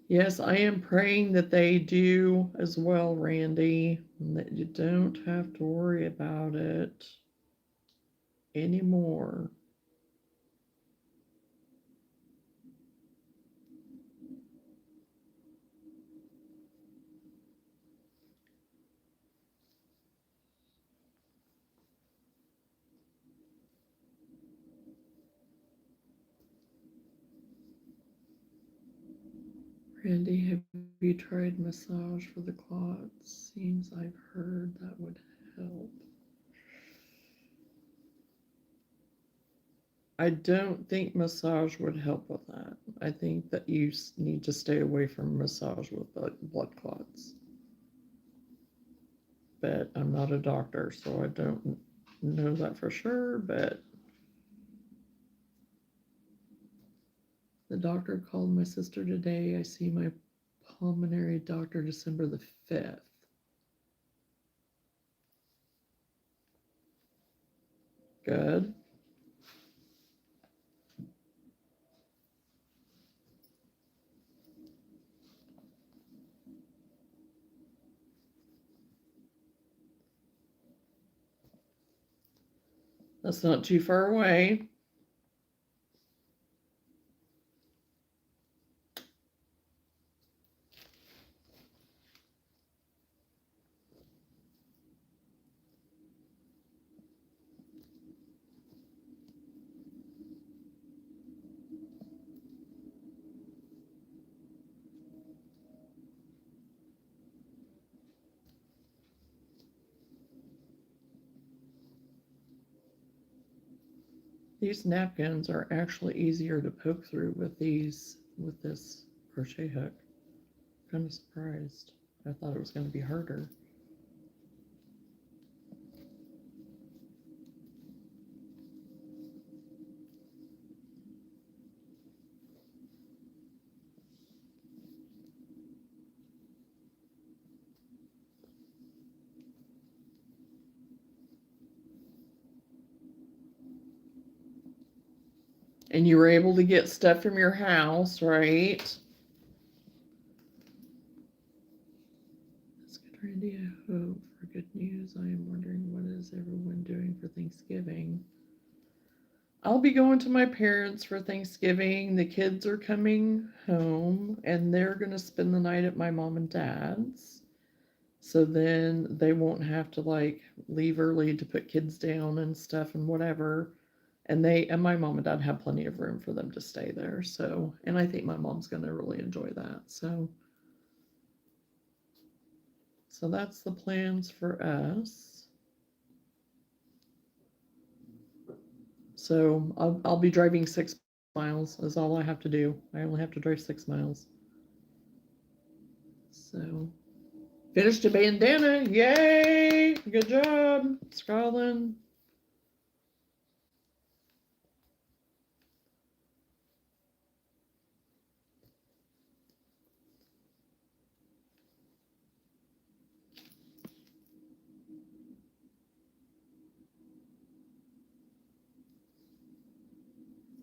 Yes, I am praying that they do as well, Randy, and that you don't have to worry about it anymore. Randy, have you tried massage for the clots? Seems I've heard that would help. I don't think massage would help with that. I think that you need to stay away from massage with blood clots. but I'm not a doctor, so I don't know that for sure, but the doctor called my sister today. I see my pulmonary doctor December the 5th. Good. That's not too far away. These napkins are actually easier to poke through with this crochet hook. Kind of surprised. I thought it was going to be harder. And you were able to get stuff from your house, right? That's good, Randy. I hope for good news. I am wondering, what is everyone doing for Thanksgiving? I'll be going to my parents for Thanksgiving. The kids are coming home and they're going to spend the night at my mom and dad's. So then they won't have to like leave early to put kids down and stuff and whatever. And my mom and dad have plenty of room for them to stay there. So, and I think my mom's going to really enjoy that. So that's the plans for us. So I'll be driving 6 miles is all I have to do. I only have to drive 6 miles. So finished a bandana. Yay! Good job, Scotland.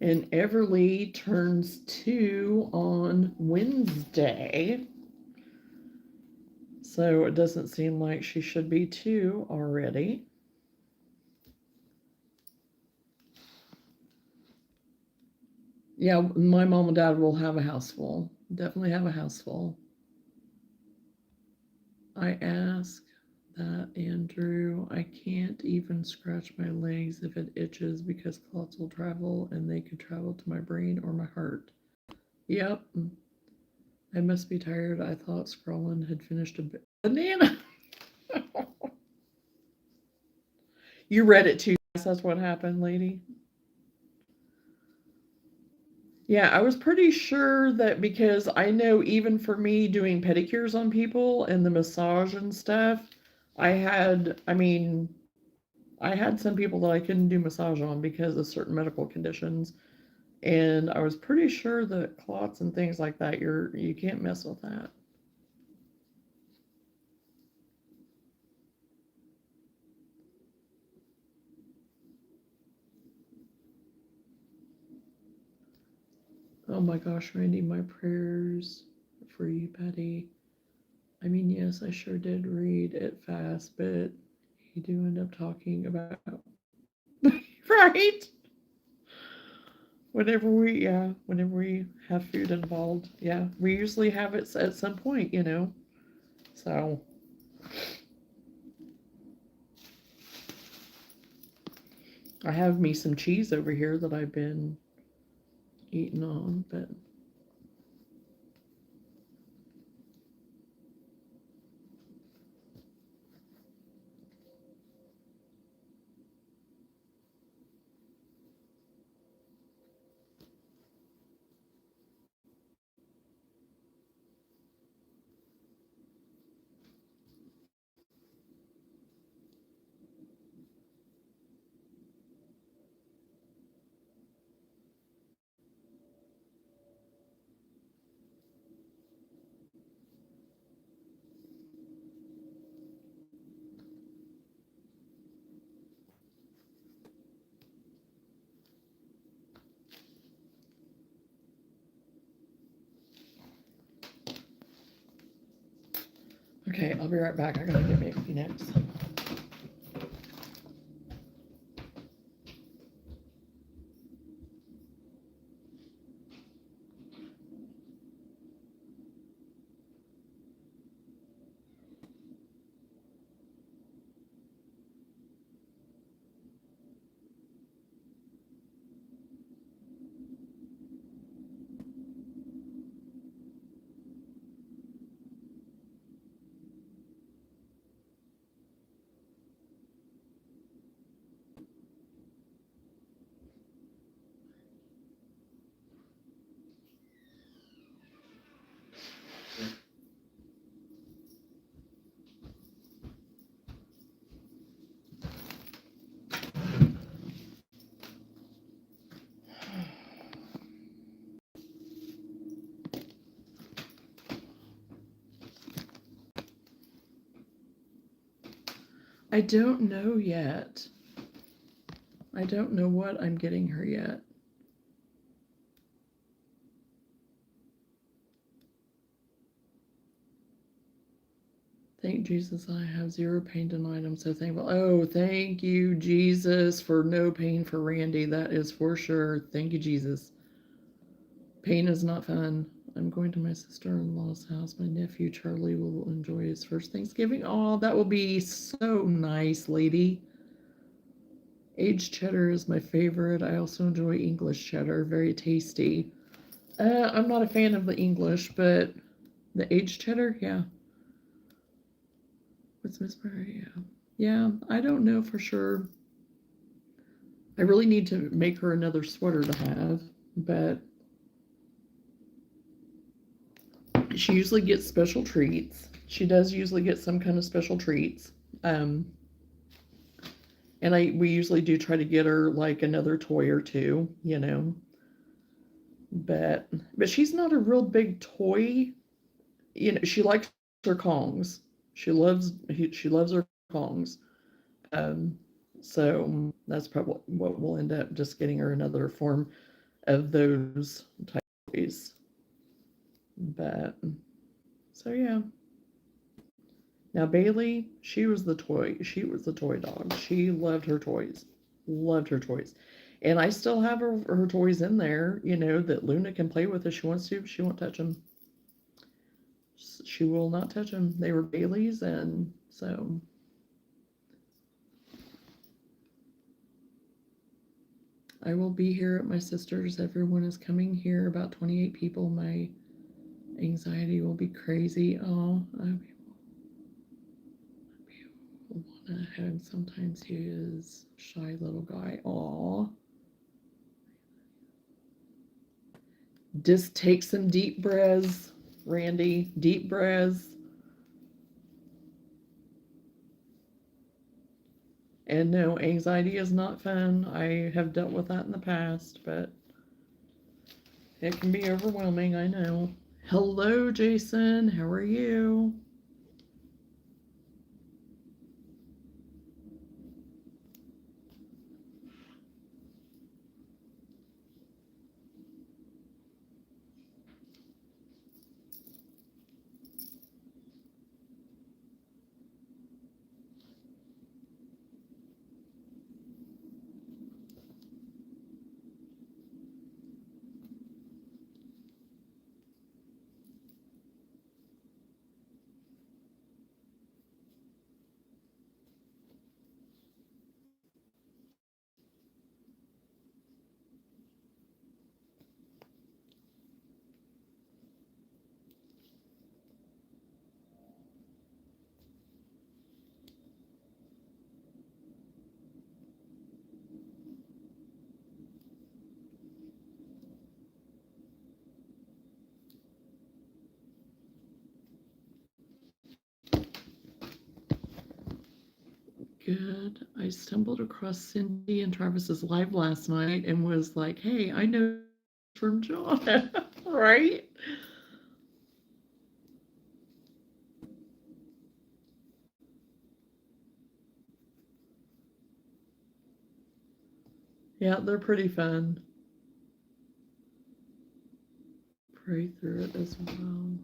And Everly turns 2 on Wednesday. So it doesn't seem like she should be 2 already. Yeah, my mom and dad will have a house full. Definitely have a house full. I asked that, Andrew. I can't even scratch my legs if it itches because clots will travel and they could travel to my brain or my heart. Yep. I must be tired. I thought Scrollin had finished a banana. You read it too. That's what happened, lady. Yeah, I was pretty sure that because I know even for me doing pedicures on people and the massage and stuff, I had some people that I couldn't do massage on because of certain medical conditions. And I was pretty sure that clots and things like that, you can't mess with that. Oh my gosh, Randy, my prayers for you, Betty. I mean, yes, I sure did read it fast, but he do end up talking about right? Whenever we have food involved, yeah, we usually have it at some point, So I have me some cheese over here that I've been eating on, but Okay, I'll be right back. I gotta get me a few next. I don't know yet. I don't know what I'm getting her yet. Thank Jesus I have 0 pain tonight. I'm so thankful. Oh, thank you, Jesus, for no pain for Randy. That is for sure. Thank you, Jesus. Pain is not fun. I'm going to my sister-in-law's house. My nephew Charlie will enjoy his first Thanksgiving. Oh, that will be so nice, lady. Aged cheddar is my favorite. I also enjoy English cheddar. Very tasty. I'm not a fan of the English, but the aged cheddar, yeah. What's Miss Murray? Yeah. Yeah, I don't know for sure. I really need to make her another sweater to have, but she usually gets special treats. She does usually get some kind of special treats. And we usually do try to get her like another toy or two, you know. But she's not a real big toy. You know, she likes her Kongs. She loves her Kongs. Um, so that's probably what we'll end up just getting her another form of those type of toys. But so yeah. Now Bailey, she was the toy. She was the toy dog. She loved her toys. Loved her toys. And I still have her toys in there, you know, that Luna can play with if she wants to. She won't touch them. She will not touch them. They were Bailey's, and so I will be here at my sister's. Everyone is coming here, about 28 people. My anxiety will be crazy. Oh, I want to hug. Sometimes he is a shy little guy. Aw. Just take some deep breaths, Randy. Deep breaths. And no, anxiety is not fun. I have dealt with that in the past, but it can be overwhelming, I know. Hello, Jason. How are you? Good. I stumbled across Cindy and Travis's live last night and was like, hey, I know from Johnna, right? Yeah, they're pretty fun. Pray through it as well.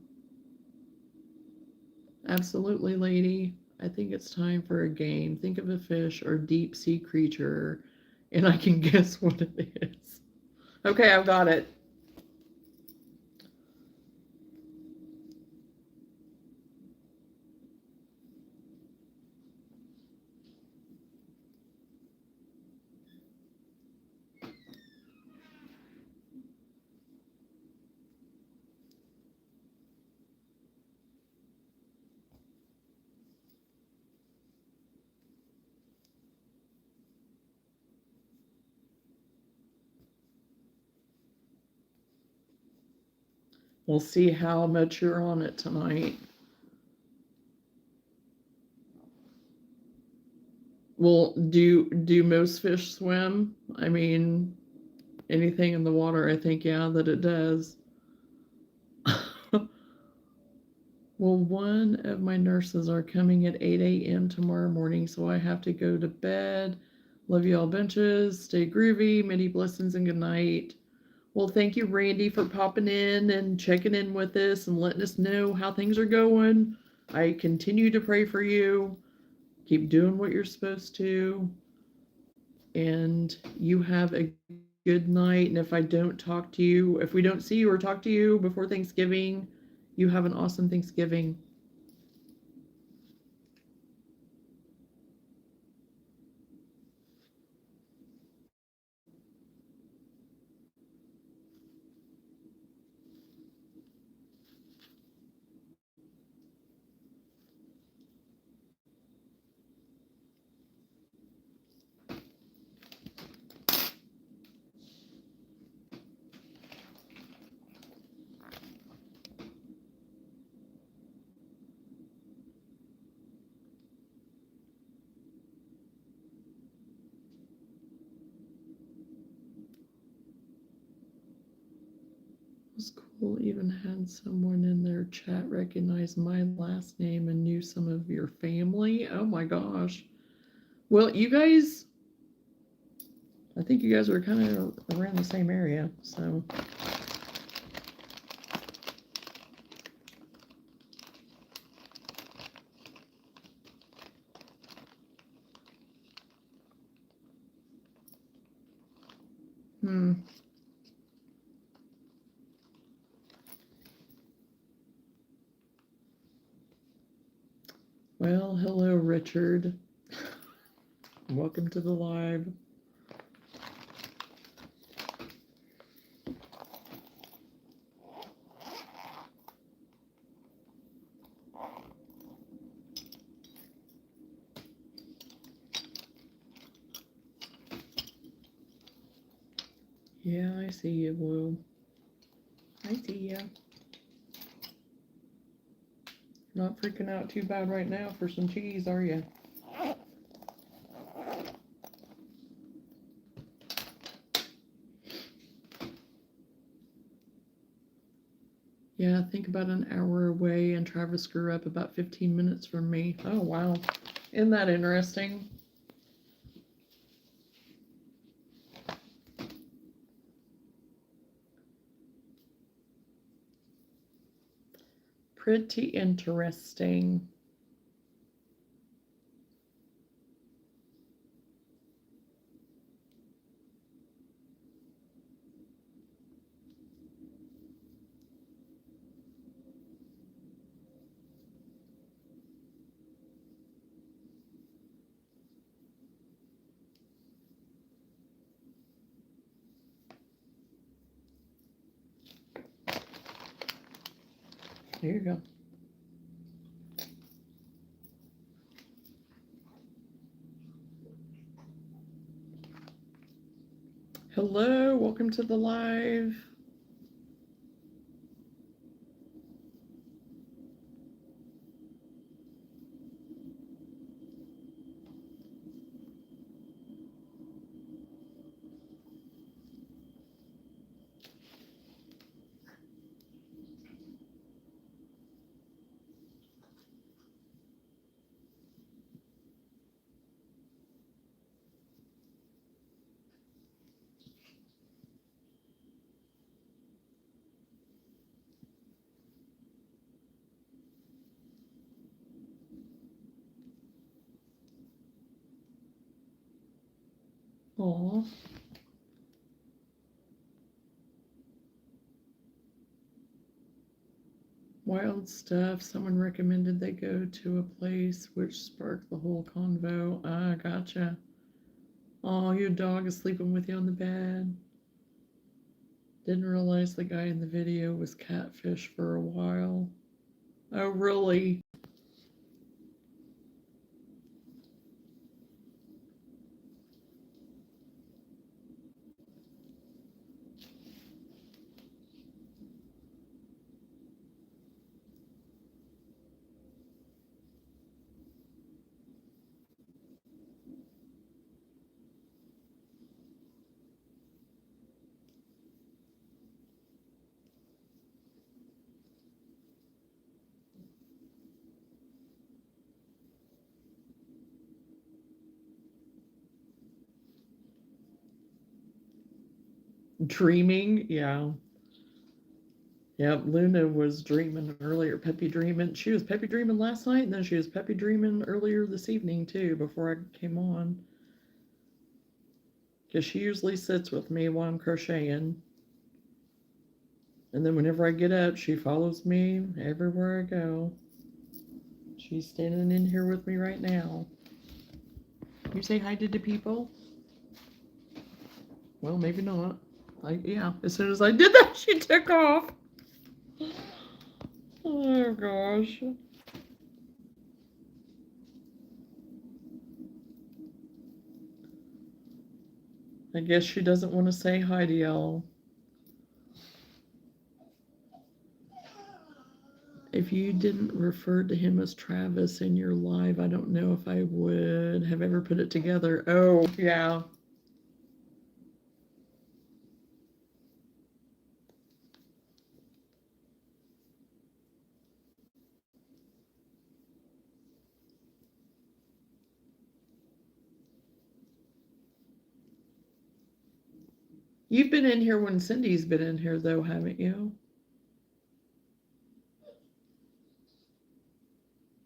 Absolutely, lady. I think it's time for a game. Think of a fish or deep sea creature, and I can guess what it is. Okay, I've got it. We'll see how much you're on it tonight. Well, do most fish swim? I mean, anything in the water, I think, yeah, that it does. Well, one of my nurses are coming at 8 a.m. tomorrow morning, so I have to go to bed. Love you all bunches. Stay groovy. Many blessings and good night. Well, thank you, Randy, for popping in and checking in with us and letting us know how things are going. I continue to pray for you. Keep doing what you're supposed to. And you have a good night. And if I don't talk to you, if we don't see you or talk to you before Thanksgiving, you have an awesome Thanksgiving. It was cool. Even had someone in their chat recognize my last name and knew some of your family. Oh my gosh. Well, you guys, I think you guys are kind of around the same area, so. Well, hello, Richard. Welcome to the live. Yeah, I see you, Blue. I see you. Not freaking out too bad right now for some cheese, are you? Yeah, think about an hour away and Travis grew up about 15 minutes from me. Oh, wow. Isn't that interesting? Pretty interesting. Here you go. Hello, welcome to the live. Aw. Wild stuff. Someone recommended they go to a place which sparked the whole convo. Ah, gotcha. Oh, your dog is sleeping with you on the bed. Didn't realize the guy in the video was catfish for a while. Oh, really? Dreaming? Yeah. Yep, Luna was dreaming earlier, peppy dreaming. She was peppy dreaming last night, and then she was peppy dreaming earlier this evening, too, before I came on. Because she usually sits with me while I'm crocheting. And then whenever I get up, she follows me everywhere I go. She's standing in here with me right now. You say hi to the people? Well, maybe not. Yeah, as soon as I did that, she took off. Oh, gosh. I guess she doesn't want to say hi to y'all. If you didn't refer to him as Travis in your live, I don't know if I would have ever put it together. Oh, yeah. You've been in here when Cindy's been in here, though, haven't you?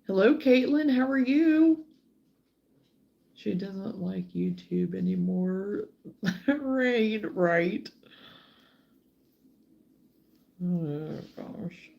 Hello, Caitlin. How are you? She doesn't like YouTube anymore. Right. Oh, gosh.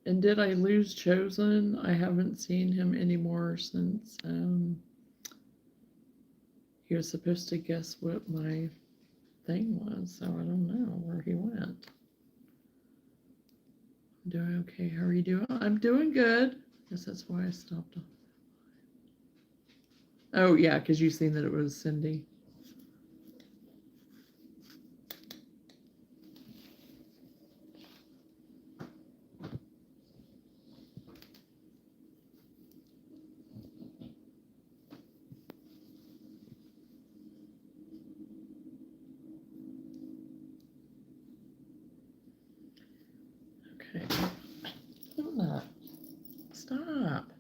And did I lose Chosen? I haven't seen him anymore since he was supposed to guess what my thing was, so I don't know where he went. I'm doing okay. How are you doing? I'm doing good. Guess that's why I stopped. Oh, yeah, because you seen that it was Cindy. Okay. Johnna, stop.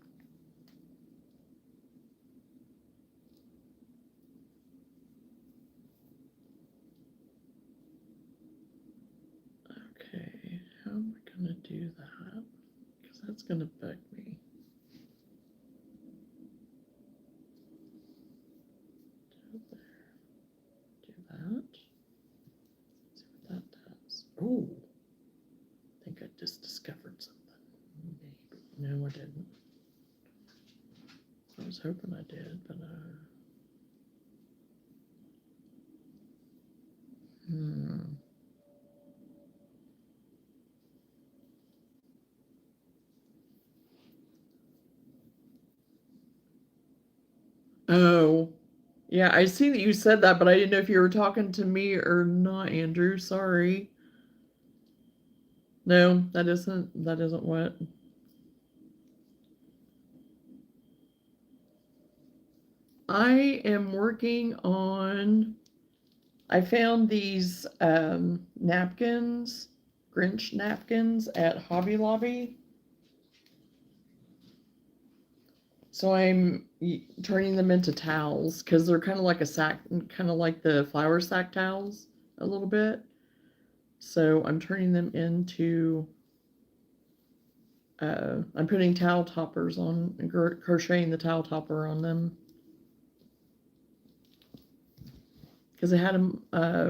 Okay, how am I going to do that? Because that's going to bug me. Do there. Do that. See what that does. Oh, I think I just discovered something. Maybe. No, I didn't. I was hoping I did, but Oh, yeah, I see that you said that, but I didn't know if you were talking to me or not, Andrew. Sorry. No, that isn't what. I am working on, I found these napkins, Grinch napkins at Hobby Lobby. So I'm turning them into towels because they're kind of like a sack, kind of like the flour sack towels a little bit. So I'm turning them into, I'm putting towel toppers on, crocheting the towel topper on them. Because I had them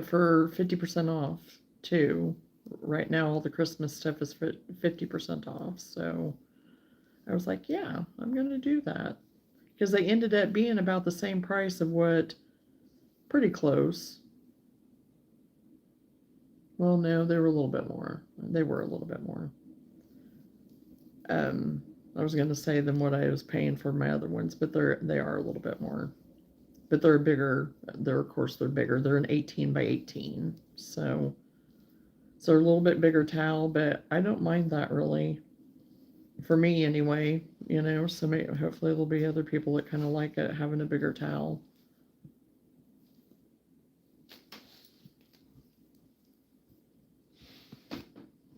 for 50% off too. Right now, all the Christmas stuff is 50% off. So I was like, yeah, I'm going to do that. Because they ended up being about the same price of what, pretty close. Well, no, they were a little bit more. They were a little bit more. I was going to say than what I was paying for my other ones, but they are a little bit more. But they're bigger. They're of course they're bigger. They're an 18 by 18, so a little bit bigger towel. But I don't mind that really. For me anyway, you know. So hopefully there'll be other people that kind of like it having a bigger towel.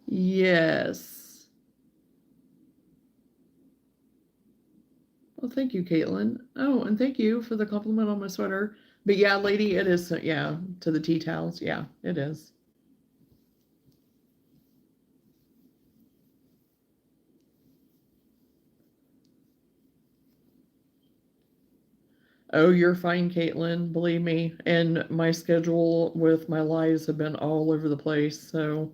Yes. Well, thank you, Caitlin. Oh, and thank you for the compliment on my sweater. But yeah, lady, it is. Yeah, to the tea towels. Yeah, it is. Oh, you're fine, Caitlin. Believe me. And my schedule with my lives have been all over the place. So,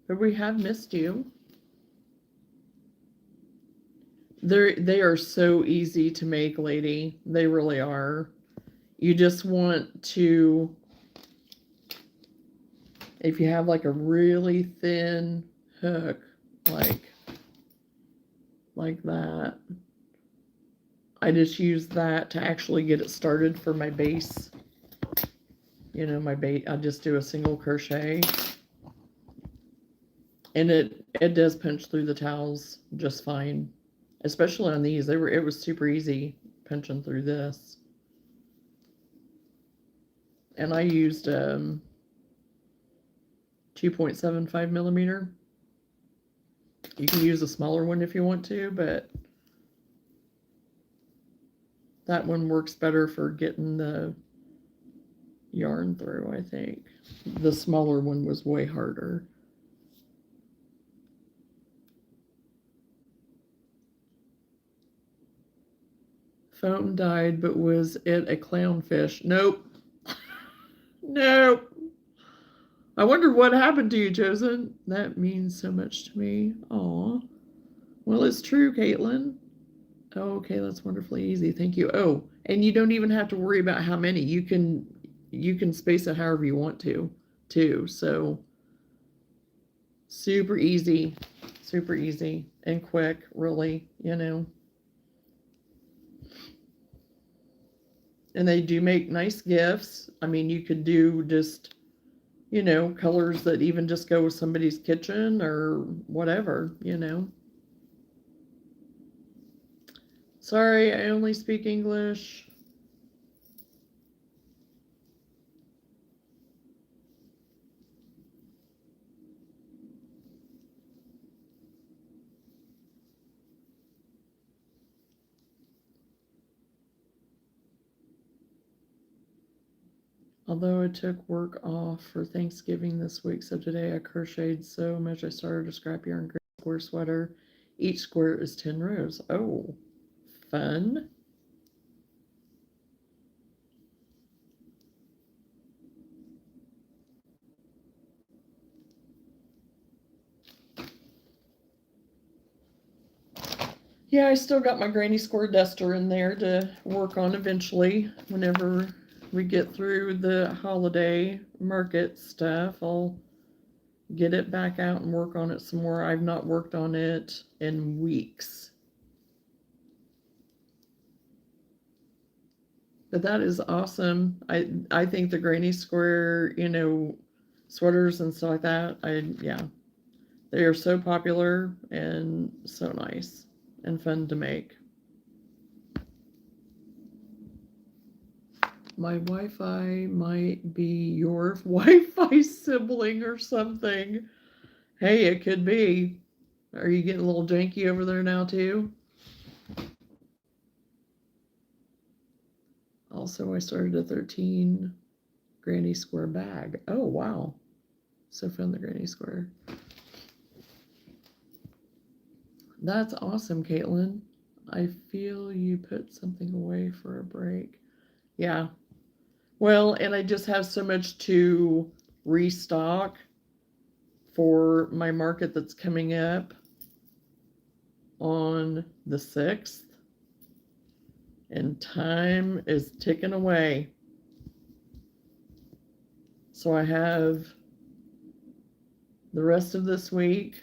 but we have missed you. They are so easy to make, lady. They really are. You just want to, if you have like a really thin hook, like that. I just use that to actually get it started for my base. You know, my bait. I just do a single crochet, and it does punch through the towels just fine. Especially on these, it was super easy punching through this. And I used 2.75 millimeter. You can use a smaller one if you want to, but that one works better for getting the yarn through, I think. The smaller one was way harder. Phone died, but was it a clownfish? Nope. Nope. I wonder what happened to you, Chosen. That means so much to me. Aw. Well, it's true, Caitlin. Oh, okay, that's wonderfully easy. Thank you. Oh, and you don't even have to worry about how many. You can space it however you want to, too. So super easy. Super easy and quick, really, you know. And they do make nice gifts. I mean, you could do just, you know, colors that even just go with somebody's kitchen or whatever, you know. Sorry, I only speak English. Although I took work off for Thanksgiving this week, so today I crocheted so much I started a scrap yarn gray square sweater. Each square is 10 rows. Oh, fun. Yeah, I still got my granny square duster in there to work on eventually. Whenever we get through the holiday market stuff, I'll get it back out and work on it some more. I've not worked on it in weeks. But that is awesome. I think the granny square, sweaters and stuff like that, yeah. They are so popular and so nice and fun to make. My Wi-Fi might be your Wi-Fi sibling or something. Hey, it could be. Are you getting a little janky over there now too? Also, I started a 13 granny square bag. Oh, wow. So fun, the granny square. That's awesome, Caitlin. I feel you put something away for a break. Yeah. Well, and I just have so much to restock for my market that's coming up on the 6th. And time is ticking away. So I have the rest of this week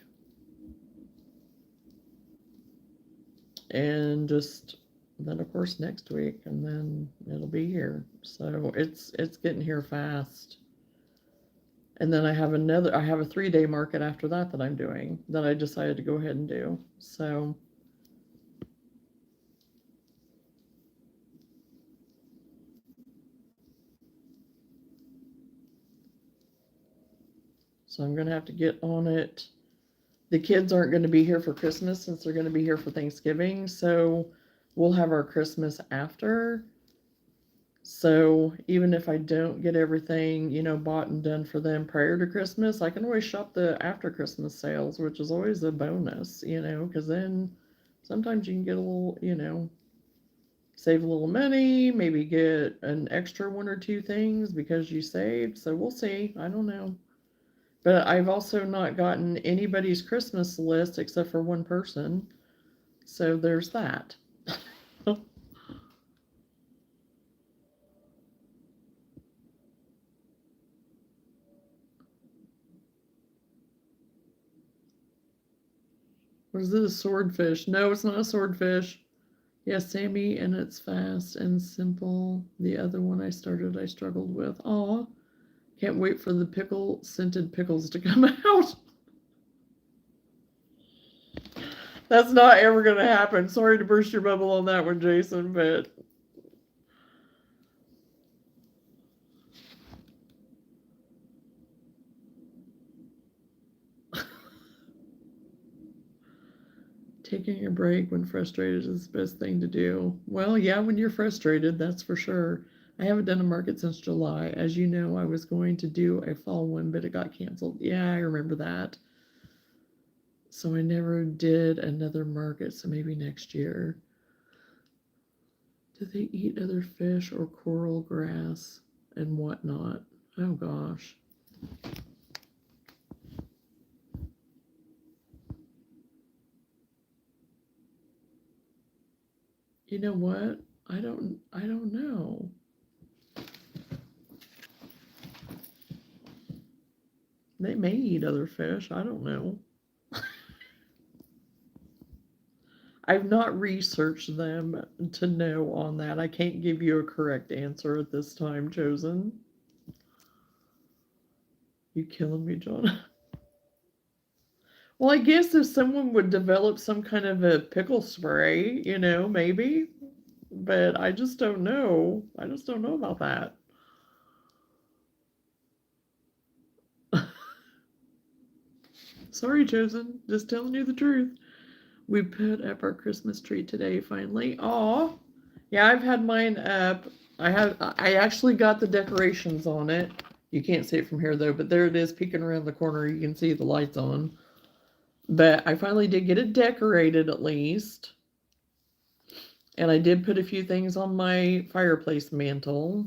and just then of course next week, and then it'll be here. So it's getting here fast. And then I have a 3-day market after that I'm doing, that I decided to go ahead and do. So I'm going to have to get on it. The kids aren't going to be here for Christmas since they're going to be here for Thanksgiving. So we'll have our Christmas after. So even if I don't get everything, bought and done for them prior to Christmas, I can always shop the after Christmas sales, which is always a bonus, because then sometimes you can get a little, save a little money, maybe get an extra 1 or 2 things because you saved. So we'll see. I don't know. But I've also not gotten anybody's Christmas list except for one person. So there's that. What is this, a swordfish? No, it's not a swordfish. Yes, Sammy, and it's fast and simple. The other one I struggled with. Aw, can't wait for the scented pickles to come out. That's not ever going to happen. Sorry to burst your bubble on that one, Jason, but taking a break when frustrated is the best thing to do. Well, yeah, when you're frustrated, that's for sure. I haven't done a market since July. As you know, I was going to do a fall one, but it got canceled. Yeah, I remember that. So I never did another market, so maybe next year. Do they eat other fish or coral grass and whatnot? Oh gosh. You know what? I don't know. They may eat other fish. I don't know. I've not researched them to know on that. I can't give you a correct answer at this time, Chosen. You killing me, John. Well, I guess if someone would develop some kind of a pickle spray, maybe. But I just don't know. I just don't know about that. Sorry, Chosen. Just telling you the truth. We put up our Christmas tree today, finally. Aw. Yeah, I've had mine up. I actually got the decorations on it. You can't see it from here though, but there it is peeking around the corner. You can see the lights on. But I finally did get it decorated at least. And I did put a few things on my fireplace mantle.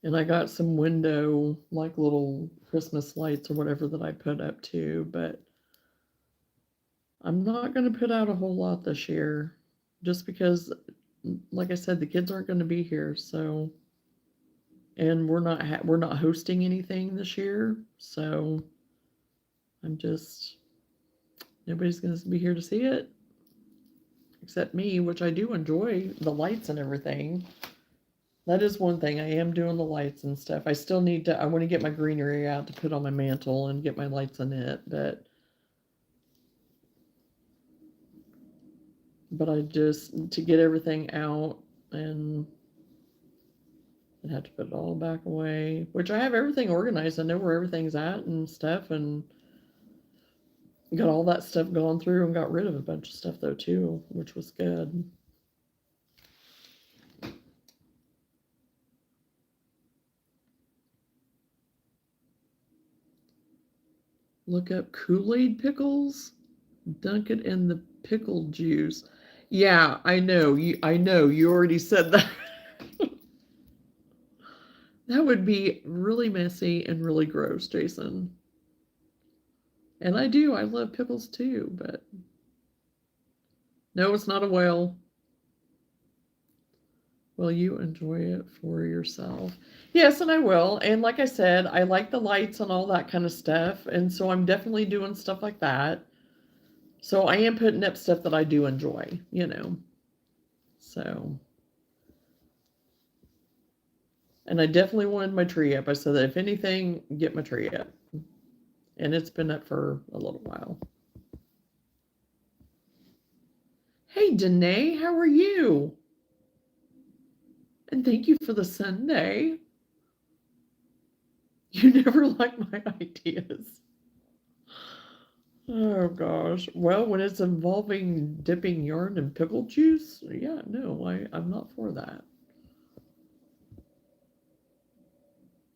And I got some window, like little Christmas lights or whatever that I put up too. But I'm not going to put out a whole lot this year. Just because, like I said, the kids aren't going to be here. So and we're not hosting anything this year, so I'm just nobody's going to be here to see it except me, which I do enjoy the lights and everything. That is one thing. I am doing the lights and stuff. I still need to, I want to get my greenery out to put on my mantle and get my lights in it, but I just, to get everything out, and I have to put it all back away, which I have everything organized. I know where everything's at and stuff, and got all that stuff gone through and got rid of a bunch of stuff though too, which was good. Look up Kool-Aid pickles, dunk it in the pickle juice. Yeah, I know. You already said that. That would be really messy and really gross, Jason. And I love pickles too, but no, it's not a whale. Will you enjoy it for yourself? Yes, and I will. And like I said, I like the lights and all that kind of stuff. And so I'm definitely doing stuff like that. So I am putting up stuff that I do enjoy, you know. So, and I definitely wanted my tree up. I said that if anything, get my tree up. And it's been up for a little while. Hey, Danae, how are you? And thank you for the Sunday. You never like my ideas. Oh gosh. Well, when it's involving dipping yarn in pickle juice, yeah, no, I'm not for that.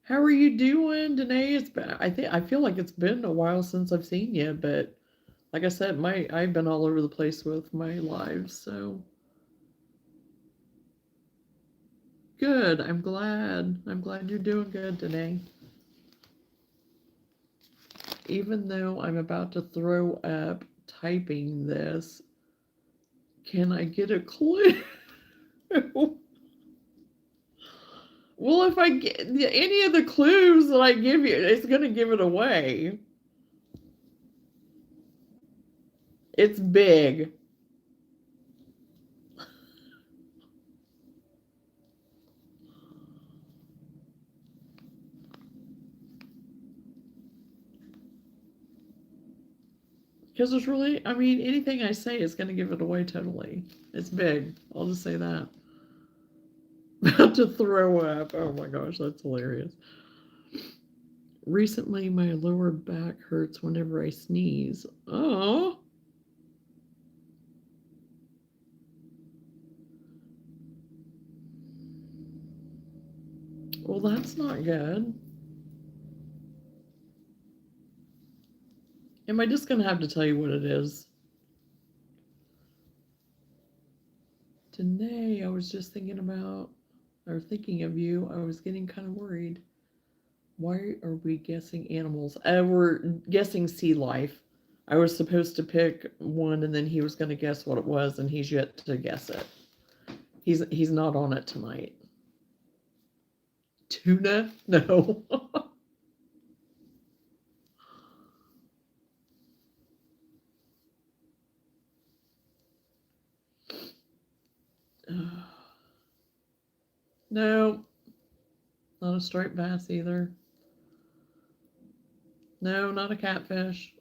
How are you doing, Danae? I feel like it's been a while since I've seen you, but like I said, I've been all over the place with my lives, so good. I'm glad. I'm glad you're doing good, Danae. Even though I'm about to throw up typing this, can I get a clue? Well, if I get any of the clues that I give you, it's going to give it away. It's big. Because there's really, I mean, anything I say is going to give it away totally. It's big. I'll just say that. About to throw up. Oh my gosh, that's hilarious. Recently, my lower back hurts whenever I sneeze. Oh. Well, that's not good. Am I just going to have to tell you what it is? Today, I was just thinking about, or thinking of you. I was getting kind of worried. Why are we guessing animals? We're guessing sea life. I was supposed to pick one, and then he was going to guess what it was, and he's yet to guess it. He's not on it tonight. Tuna? No. No. Not a striped bass either. No, not a catfish.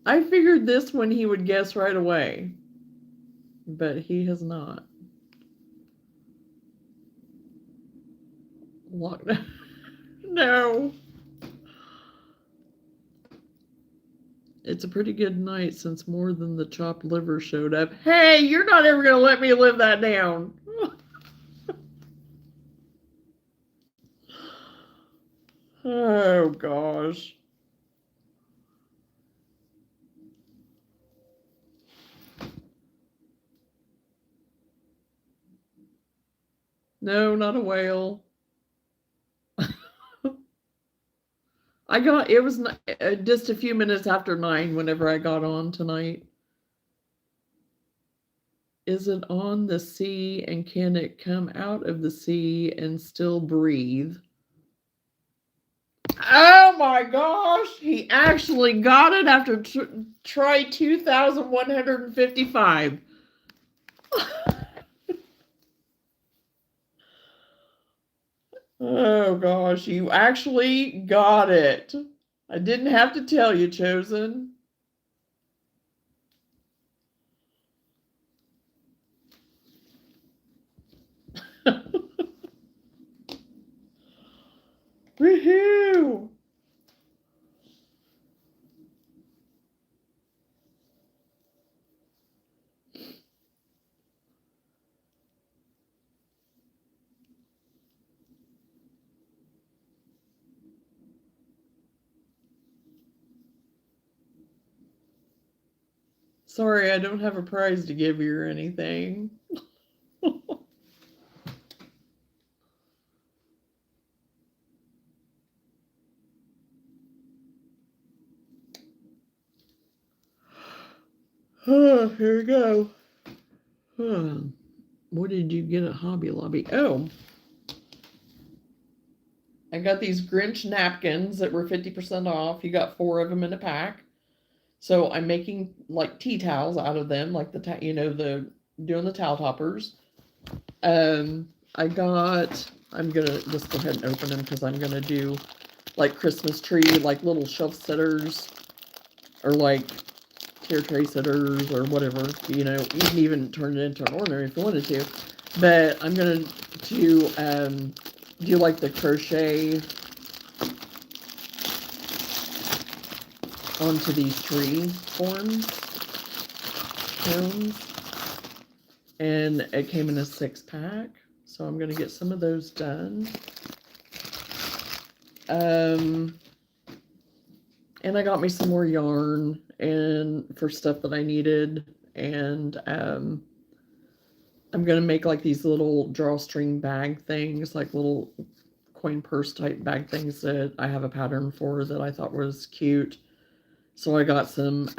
I figured this one he would guess right away, but he has not. No. It's a pretty good night since more than the chopped liver showed up. Hey, you're not ever going to let me live that down. Oh, gosh. No, not a whale. It was just a few minutes after 9 whenever I got on tonight. Is it on the sea and can it come out of the sea and still breathe? Oh my gosh! He actually got it after try 2,155. Oh gosh, you actually got it. I didn't have to tell you, Chosen. Woohoo! Sorry, I don't have a prize to give you or anything. Here we go. What did you get at Hobby Lobby? Oh, I got these Grinch napkins that were 50% off. You got 4 of them in a pack. So I'm making like tea towels out of them, like the doing the towel toppers. I'm gonna just go ahead and open them because I'm gonna do like Christmas tree, like little shelf sitters, or like tier tray sitters, or whatever. You can even turn it into an ornament if you wanted to. But I'm gonna do like the crochet onto these tree forms, cones, and it came in a 6-pack. So I'm gonna get some of those done. And I got me some more yarn and for stuff that I needed, and I'm gonna make like these little drawstring bag things, like little coin purse type bag things that I have a pattern for that I thought was cute. So I got some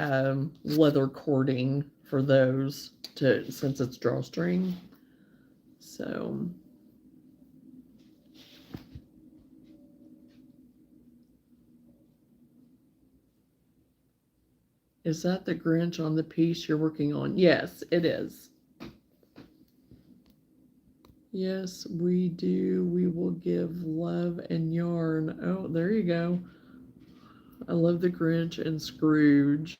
leather cording for those since it's drawstring. So is that the Grinch on the piece you're working on? Yes, it is. Yes, we do. We will give love and yarn. Oh, there you go. I love the Grinch and Scrooge.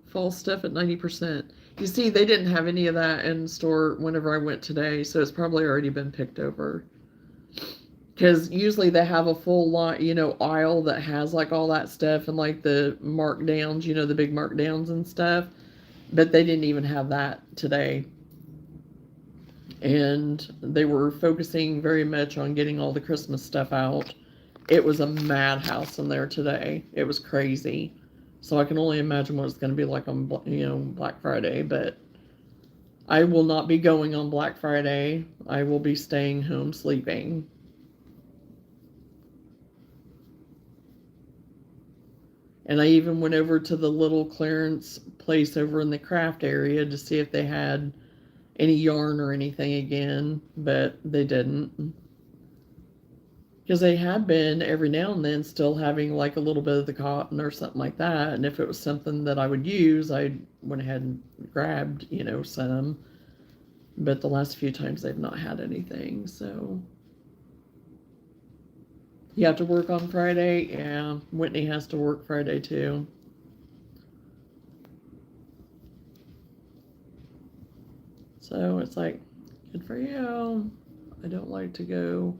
Fall stuff at 90%. You see, they didn't have any of that in store whenever I went today, so it's probably already been picked over. Because usually they have a full line, aisle that has like all that stuff and like the markdowns, the big markdowns and stuff. But they didn't even have that today. And they were focusing very much on getting all the Christmas stuff out. It was a madhouse in there today. It was crazy. So I can only imagine what it's going to be like on, Black Friday. But I will not be going on Black Friday. I will be staying home sleeping. And I even went over to the little clearance place over in the craft area to see if they had any yarn or anything again, but they didn't. Because they have been every now and then still having like a little bit of the cotton or something like that. And if it was something that I would use, I went ahead and grabbed, some. But the last few times they've not had anything, so. You have to work on Friday? Yeah, Whitney has to work Friday too. So it's like, good for you. I don't like to go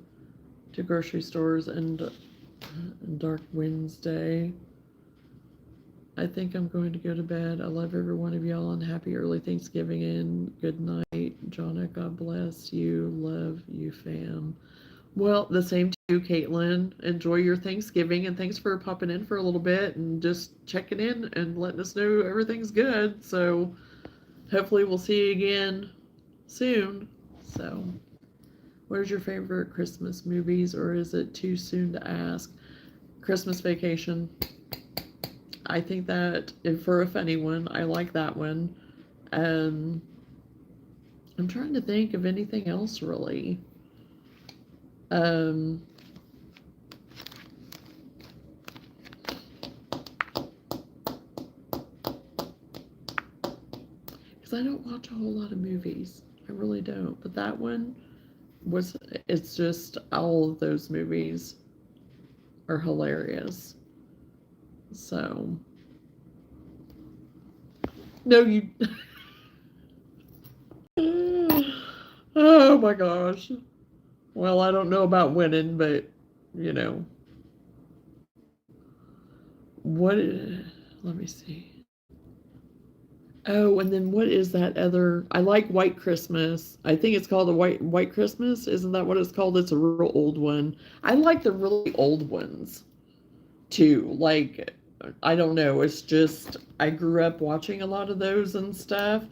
to grocery stores and Dark Wednesday. I think I'm going to go to bed. I love every one of y'all and happy early Thanksgiving and good night. Johnna, God bless you. Love you, fam. Well, the same to you, Caitlin. Enjoy your Thanksgiving, and thanks for popping in for a little bit and just checking in and letting us know everything's good. So hopefully we'll see you again soon. So what is your favorite Christmas movies, or is it too soon to ask? Christmas Vacation. I think that, for a funny one, I like that one. Um, I'm trying to think of anything else really. Um, because I don't watch a whole lot of movies. I really don't. But that one was, it's just all of those movies are hilarious. So, no, you. Oh my gosh. Well, I don't know about winning, but you know, what? Let me see. Oh, and then what is that other? I like White Christmas. I think it's called a White Christmas. Isn't that what it's called? It's a real old one. I like the really old ones too. Like, I don't know. It's just I grew up watching a lot of those and stuff.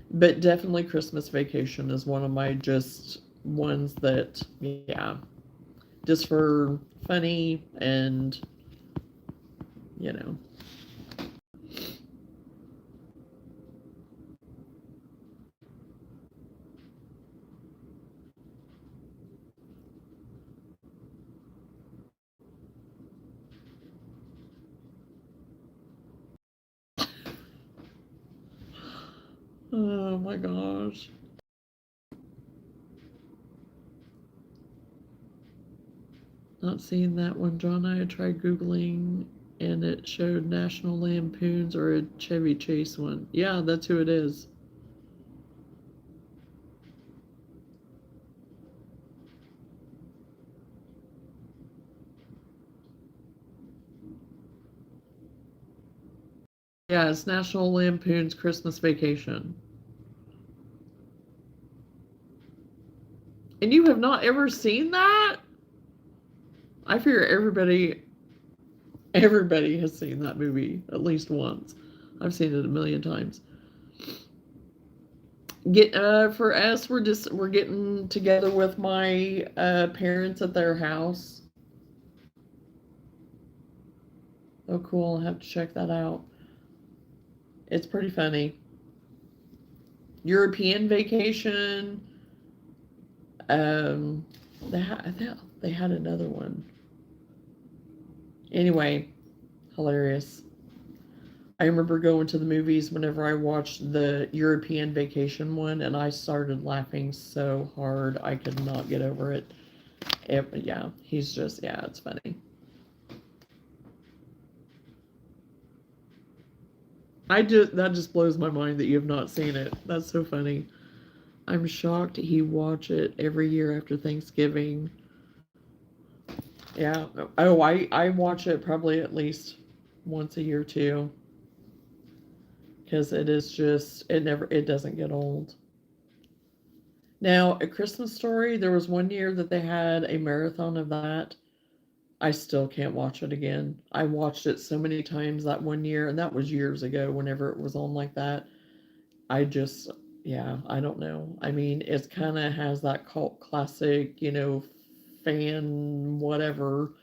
But definitely Christmas Vacation is one of my just ones that, yeah, just for funny and, you know. Oh my gosh. Not seeing that one, Johnna. I tried Googling and it showed National Lampoons or a Chevy Chase one. Yeah, that's who it is. Yeah, it's National Lampoon's Christmas Vacation. And you have not ever seen that? I figure everybody has seen that movie at least once. I've seen it a million times. Get For us, we're getting together with my parents at their house. Oh, cool! I'll have to check that out. It's pretty funny. European Vacation. Um, they had another one. Anyway, hilarious. I remember going to the movies whenever I watched the European Vacation one, and I started laughing so hard I could not get over it. Yeah, he's just, yeah, it's funny. That just blows my mind that you have not seen it. That's so funny. I'm shocked he watch it every year after Thanksgiving. Yeah. Oh, I watch it probably at least once a year too, because it is just it doesn't get old. Now, A Christmas Story, there was one year that they had a marathon of that. I still can't watch it again. I watched it so many times that one year, and that was years ago whenever it was on like that. I just, yeah, I don't know. I mean, it kind of has that cult classic, fan whatever,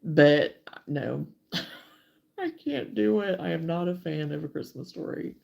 but no, I can't do it. I am not a fan of A Christmas Story.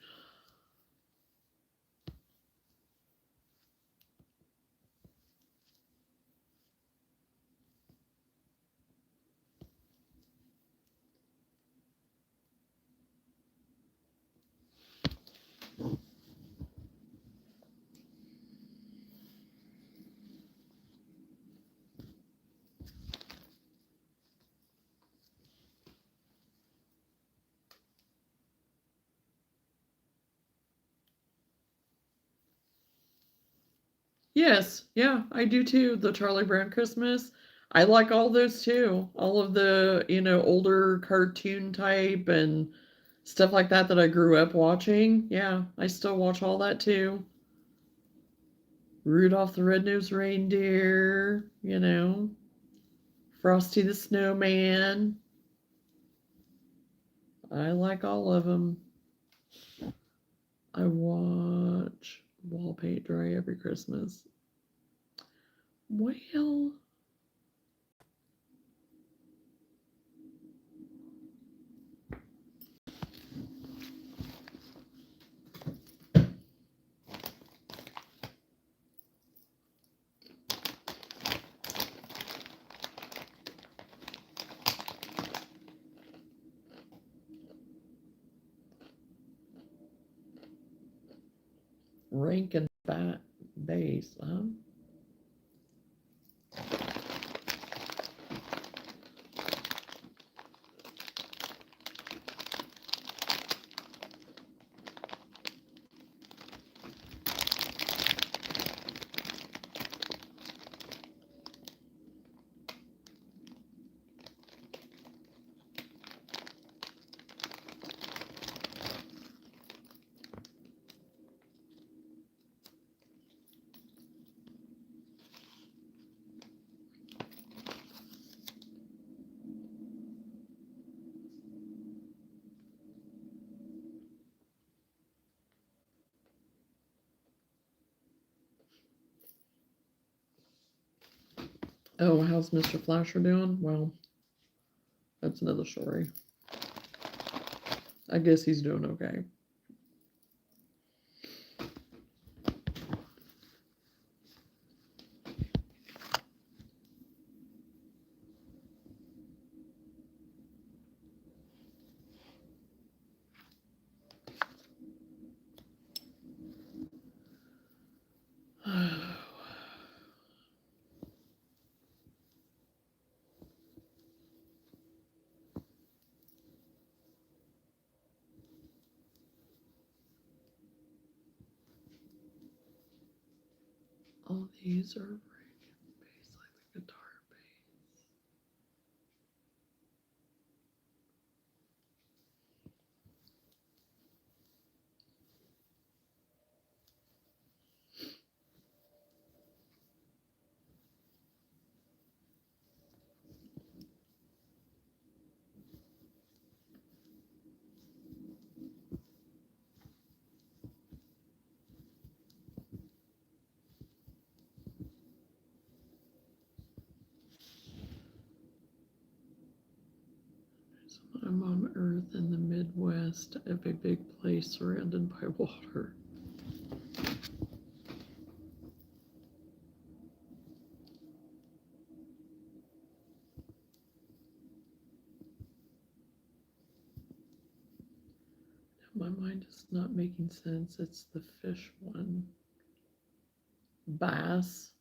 Yes, yeah, I do too. The Charlie Brown Christmas. I like all those too. All of the, older cartoon type and stuff like that that I grew up watching. Yeah, I still watch all that too. Rudolph the Red-Nosed Reindeer, Frosty the Snowman. I like all of them. I watch Wall Paint Dry every Christmas. Well, rank and bat base, huh? Oh, how's Mr. Flasher doing? Well, that's another story. I guess he's doing okay. All these are breaking bass like the guitar bass. I'm on Earth in the Midwest of a big place surrounded by water. My mind is not making sense. It's the fish one. Bass.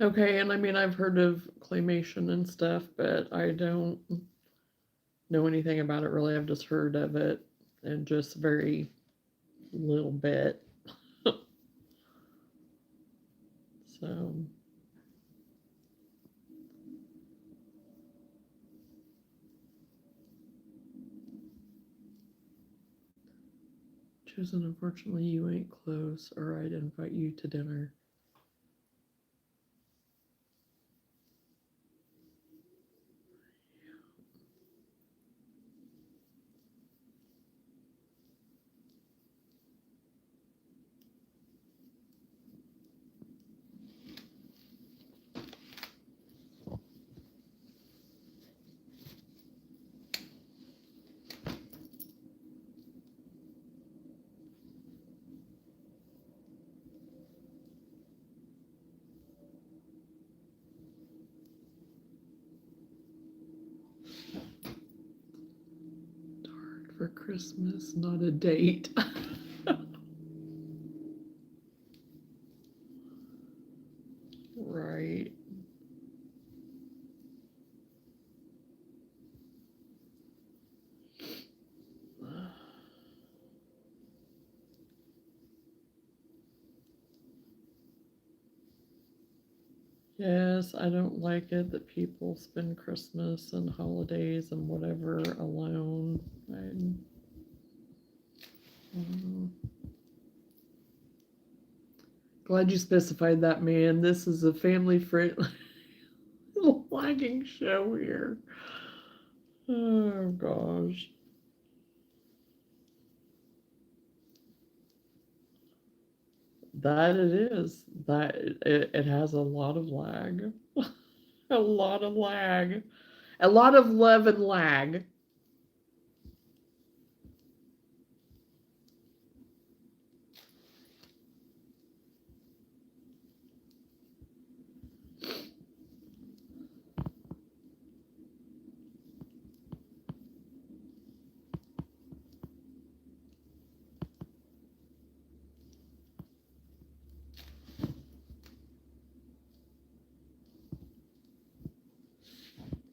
Okay, and I mean, I've heard of claymation and stuff, but I don't know anything about it really. I've just heard of it and just very little bit. So, chosen, unfortunately, you ain't close, or I'd invite you to dinner. Dark for Christmas, not a date. Right. Yes, I don't like it that people spend Christmas and holidays and whatever alone. I'm glad you specified that, man. This is a family friendly lagging show here. Oh gosh. That it is. That it has a lot of lag. A lot of lag. A lot of love and lag.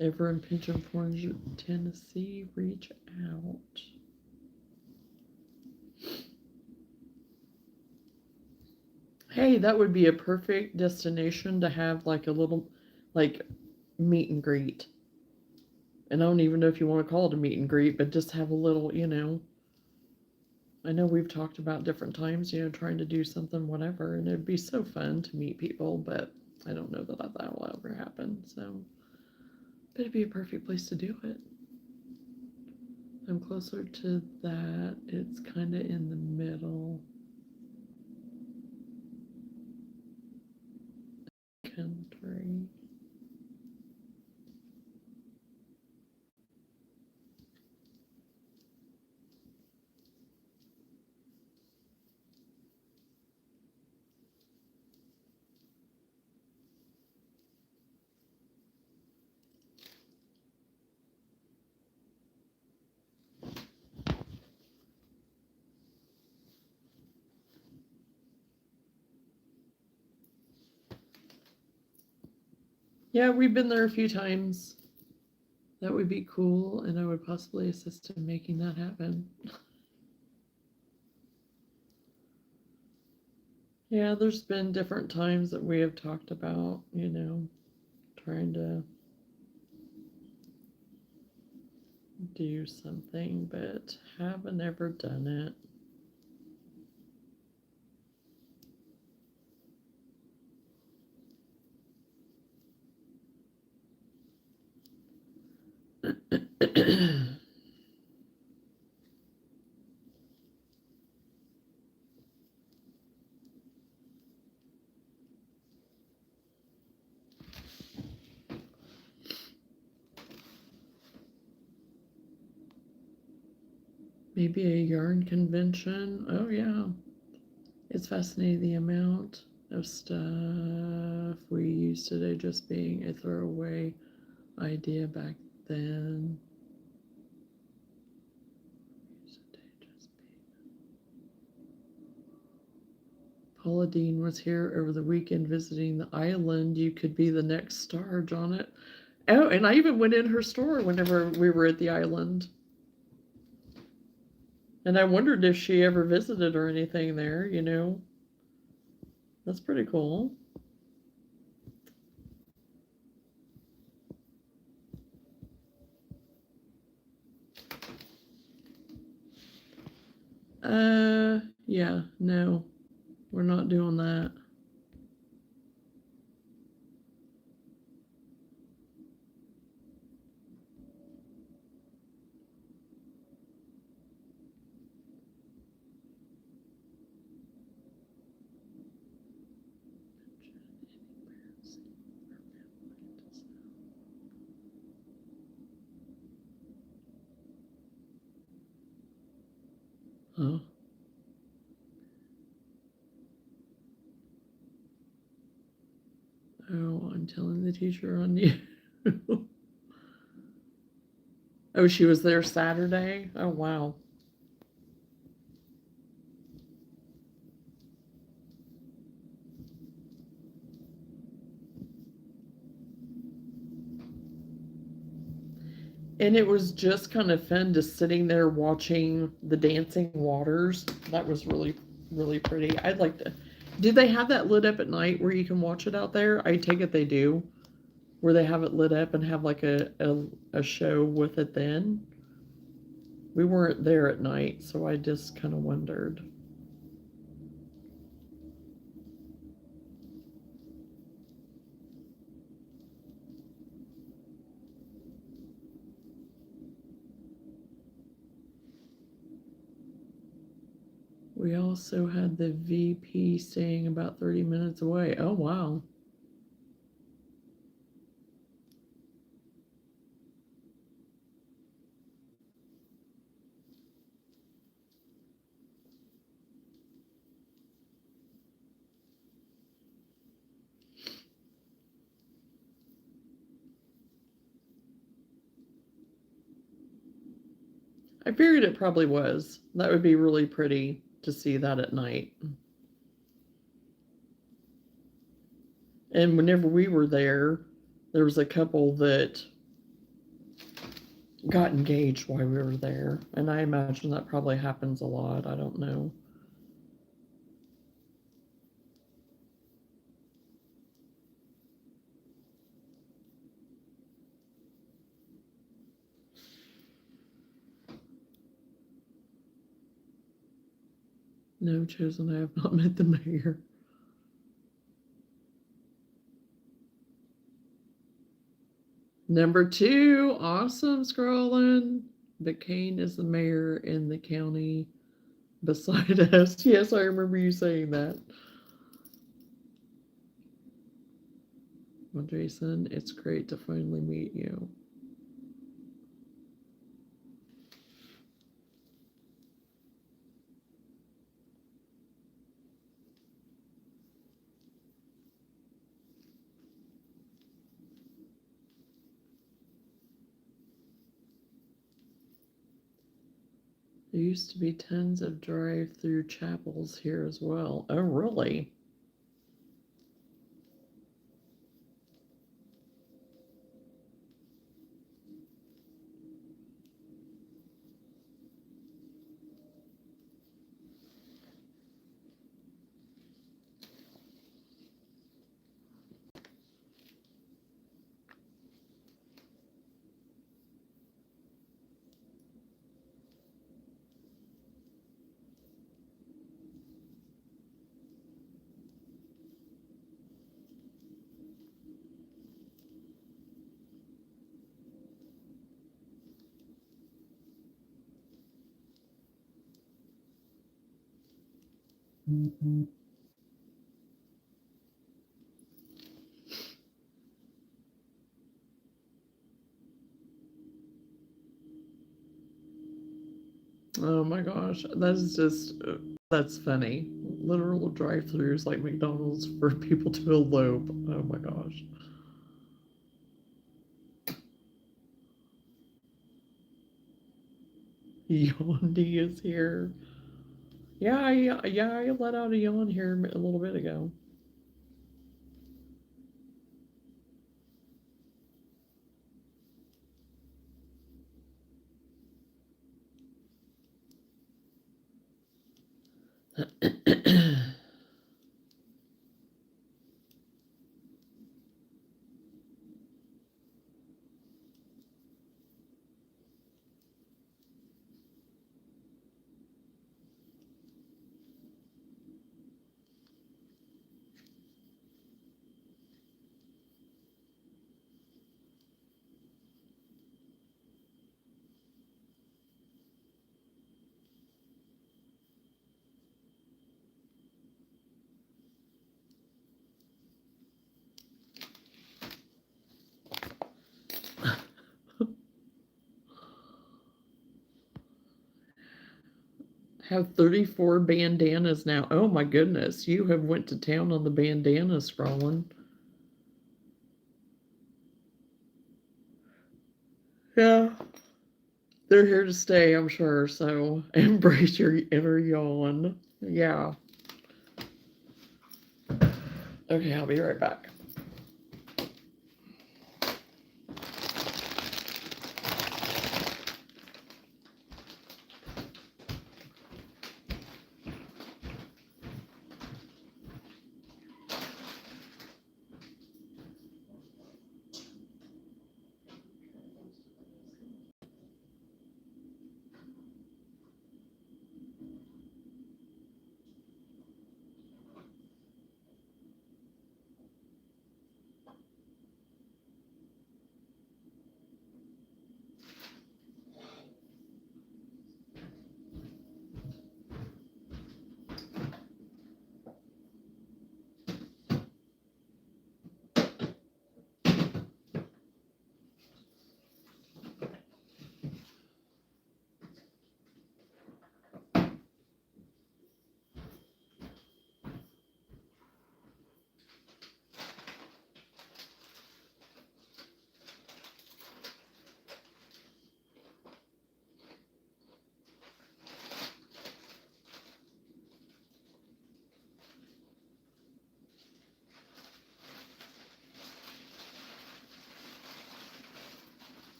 Ever in Pigeon Forge, Tennessee, reach out. Hey, that would be a perfect destination to have like a little like meet and greet. And I don't even know if you want to call it a meet and greet, but just have a little, I know we've talked about different times, trying to do something, whatever, and it'd be so fun to meet people, but I don't know that will ever happen. So, but it'd be a perfect place to do it. I'm closer to that. It's kind of in the middle. Country. Yeah, we've been there a few times. That would be cool, and I would possibly assist in making that happen. Yeah, there's been different times that we have talked about, trying to do something, but haven't ever done it. Maybe a yarn convention. Oh, yeah. It's fascinating the amount of stuff we use today just being a throwaway idea back then. Paula Dean was here over the weekend visiting the island. You could be the next star, Johnna. Oh, and I even went in her store whenever we were at the island. And I wondered if she ever visited or anything there, That's pretty cool. Yeah, no, we're not doing that. Oh. Oh, I'm telling the teacher on you. Oh, she was there Saturday? Oh, wow. And it was just kind of fun just sitting there watching the dancing waters. That was really, really pretty. I'd like to, Do they have that lit up at night where you can watch it out there? I take it they do. Where they have it lit up and have like a show with it then. We weren't there at night, so I just kind of wondered. We also had the VP staying about 30 minutes away. Oh, wow. I figured it probably was. That would be really pretty to see that at night. And whenever we were there was a couple that got engaged while we were there. And I imagine that probably happens a lot. I don't know. No, Chosen, I have not met the mayor. Number 2, awesome scrolling. But Kane is the mayor in the county beside us. Yes, I remember you saying that. Well, Jason, it's great to finally meet you. There used to be tons of drive-through chapels here as well. Oh, really? Mm-hmm. Oh my gosh, that's funny. Literal drive-throughs like McDonald's for people to elope. Oh my gosh. Yawny is here. Yeah, I let out a yawn here a little bit ago. Have 34 bandanas now. Oh my goodness, you have went to town on the bandanas, scrolling. Yeah, they're here to stay, I'm sure. So embrace your inner yawn. Yeah. Okay, I'll be right back.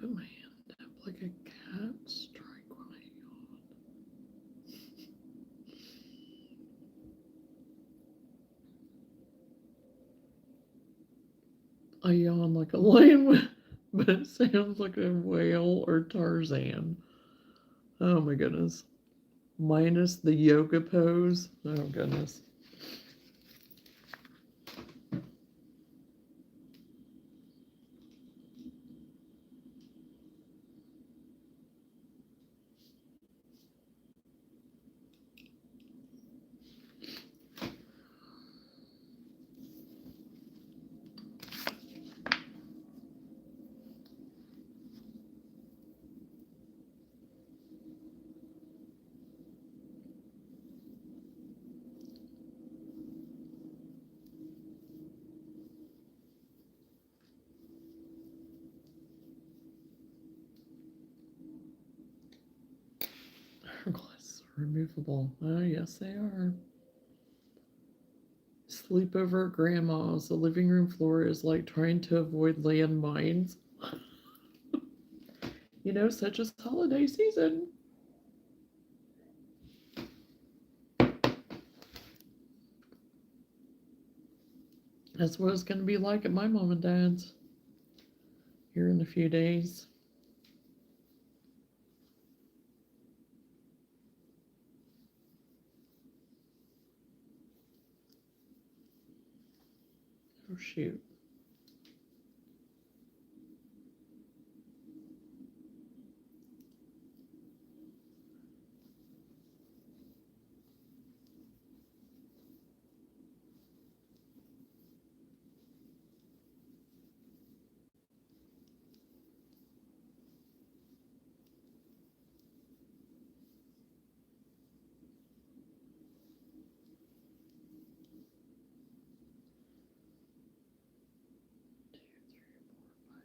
put my hand up like a cat strike when I yawn. I yawn like a lion, but it sounds like a whale or Tarzan. Oh my goodness. Minus the yoga pose. Oh goodness. Her glasses are removable. Oh, yes, they are. Sleepover at grandma's. The living room floor is like trying to avoid landmines. You know, such as holiday season. That's what it's going to be like at my mom and dad's here in a few days. Oh, shoot.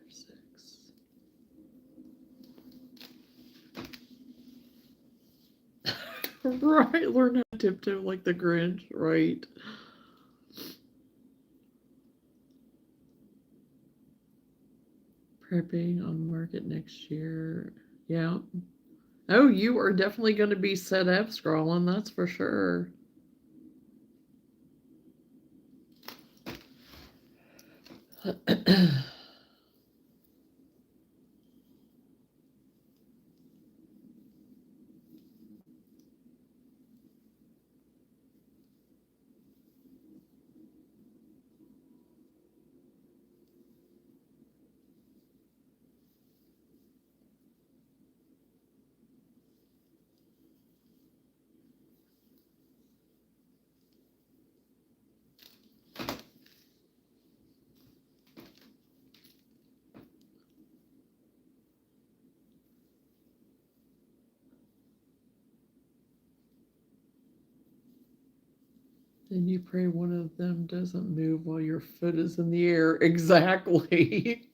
Six. Right, learn how to tiptoe like the Grinch, right? Prepping on market next year. Yeah. Oh, you are definitely going to be set up scrolling, that's for sure. Then you pray one of them doesn't move while your foot is in the air. Exactly.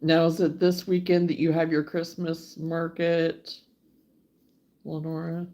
Now, is it this weekend that you have your Christmas market, Lenora?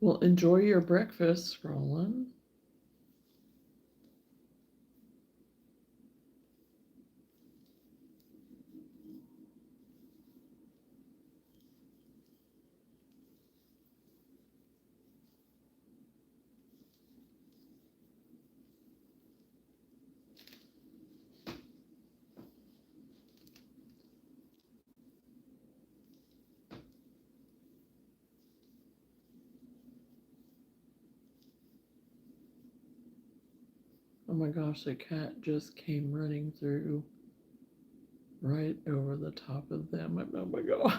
Well, enjoy your breakfast, Roland. Oh my gosh, the cat just came running through right over the top of them. Oh my god.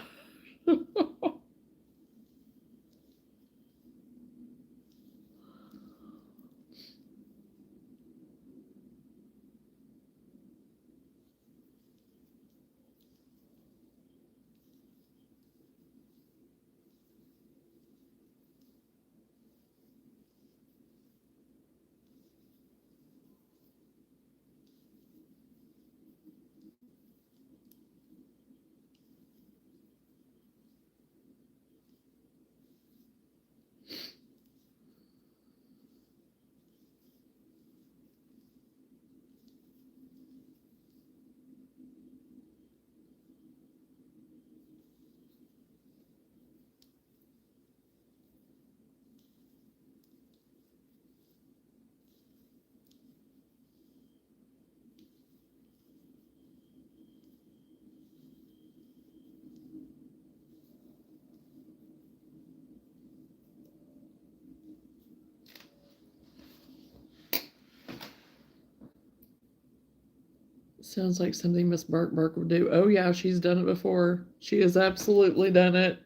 Sounds like something Miss Bark Bark would do. Oh yeah, she's done it before. She has absolutely done it.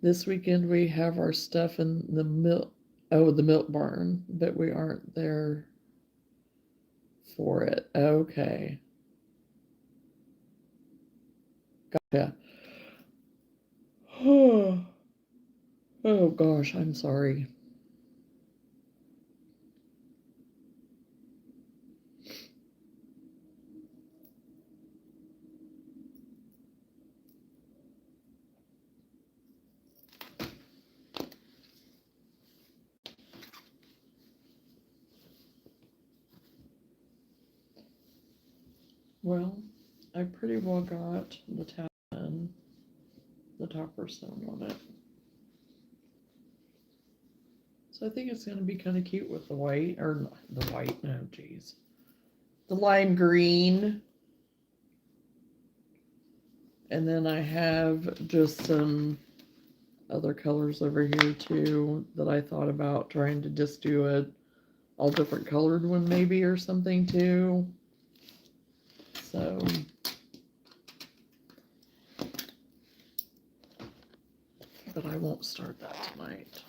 This weekend we have our stuff in the milk barn, but we aren't there for it. Okay. Gotcha. Oh gosh, I'm sorry. Well, I pretty well got the tab and the topper sewn on it. So I think it's going to be kind of cute with the white, or the white, no, geez. The lime green. And then I have just some other colors over here too that I thought about trying to just do a all different colored one maybe or something too. So but I won't start that tonight.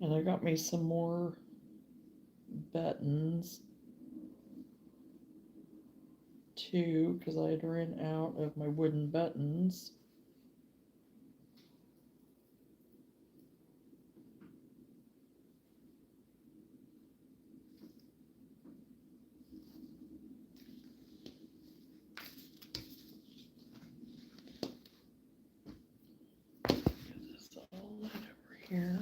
And I got me some more buttons too, because I had ran out of my wooden buttons. Get this all laid over here.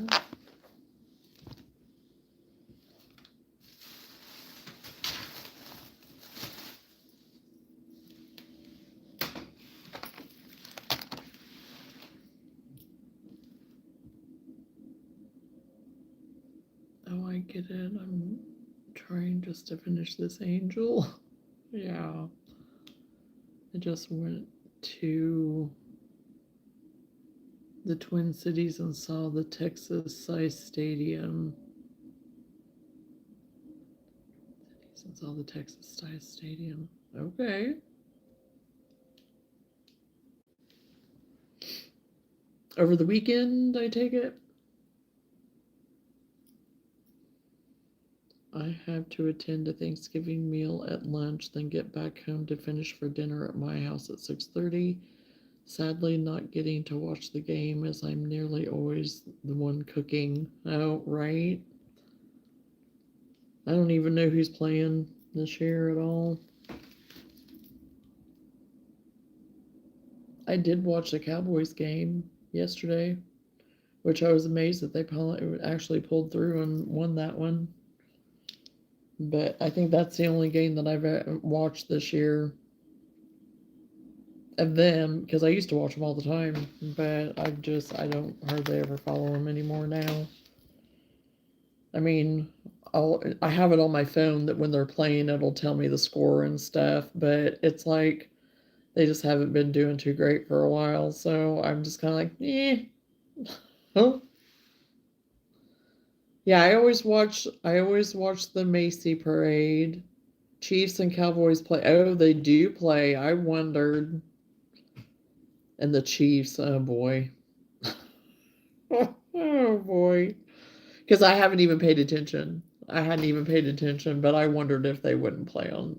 Oh, I get it. I'm trying just to finish this angel. Yeah. I just went to the Twin Cities and saw the Texas size stadium. And saw the Texas size stadium. Okay. Over the weekend, I take it. I have to attend a Thanksgiving meal at lunch, then get back home to finish for dinner at my house at 6:30. Sadly, not getting to watch the game as I'm nearly always the one cooking. Oh, right. I don't even know who's playing this year at all. I did watch the Cowboys game yesterday, which I was amazed that they actually pulled through and won that one. But I think that's the only game that I've watched this year of them, because I used to watch them all the time, but I don't hardly ever follow them anymore now. I mean, I have it on my phone that when they're playing, it'll tell me the score and stuff, but it's like they just haven't been doing too great for a while, so I'm just kind of like, eh. Huh? Yeah, I always watch the Macy parade. Chiefs and Cowboys play. Oh, they do play. I wondered. And the Chiefs, oh boy. Oh boy. Because I haven't even paid attention. I hadn't even paid attention, but I wondered if they wouldn't play on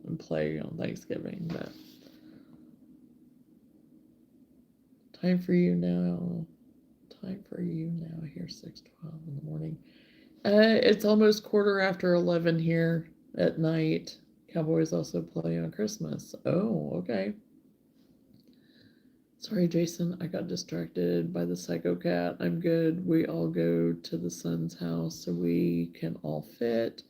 Thanksgiving. But time for you now. Time for you now. Here, 6:12 in the morning. It's almost 11:15 here at night. Cowboys also play on Christmas. Oh, okay. Sorry, Jason, I got distracted by the psycho cat. I'm good. We all go to the son's house so we can all fit.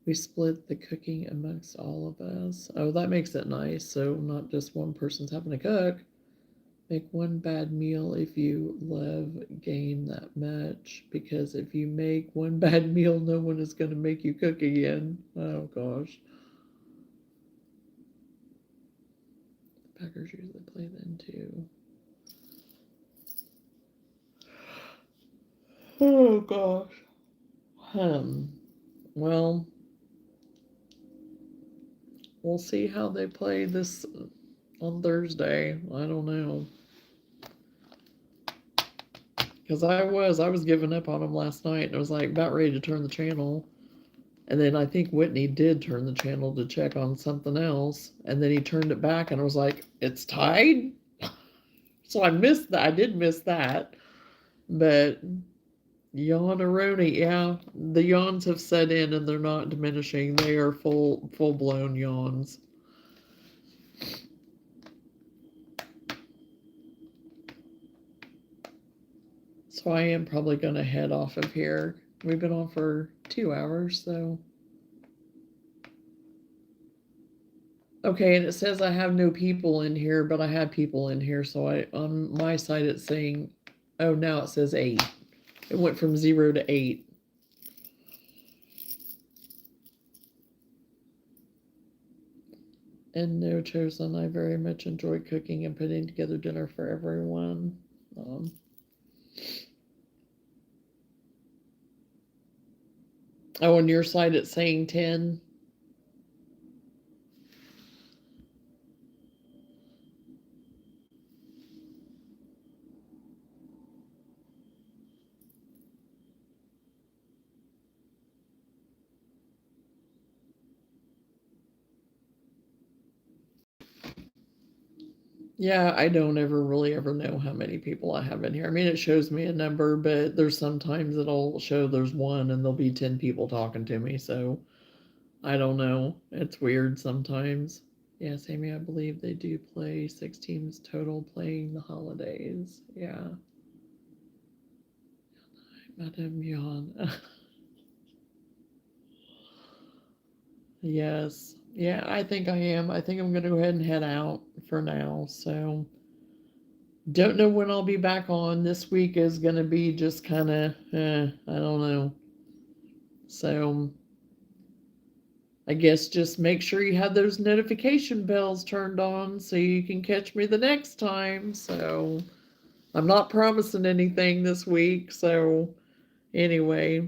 We split the cooking amongst all of us. Oh, that makes it nice. So not just one person's having to cook. Make one bad meal if you love game that much. Because if you make one bad meal, no one is going to make you cook again. Oh, gosh. The Packers usually play then, too. Oh, gosh. Well, we'll see how they play this on Thursday. I don't know. Because I was giving up on them last night, and I was like about ready to turn the channel. And then I think Whitney did turn the channel to check on something else. And then he turned it back, and I was like, it's tied? So I missed that. I did miss that. But yawn-a-roni, yeah. The yawns have set in, and they're not diminishing. They are full-blown yawns. So I am probably going to head off of here. We've been on for 2 hours, so. Okay, and it says I have no people in here, but I had people in here, so on my side it's saying, oh, now it says 8. It went from 0 to 8. And no, Chosen, I very much enjoy cooking and putting together dinner for everyone. Oh, on your side it's saying 10. Yeah, I don't ever really ever know how many people I have in here. I mean, it shows me a number, but there's sometimes it'll show there's 1 and there'll be 10 people talking to me, so I don't know. It's weird sometimes. Yes, Amy, I believe they do play 6 teams total playing the holidays. Yeah. Madame Yon. Yes. Yeah, I think I am. I think I'm going to go ahead and head out for now. So, don't know when I'll be back on. This week is going to be just kind of, I don't know. So, I guess just make sure you have those notification bells turned on so you can catch me the next time. So, I'm not promising anything this week. So, anyway.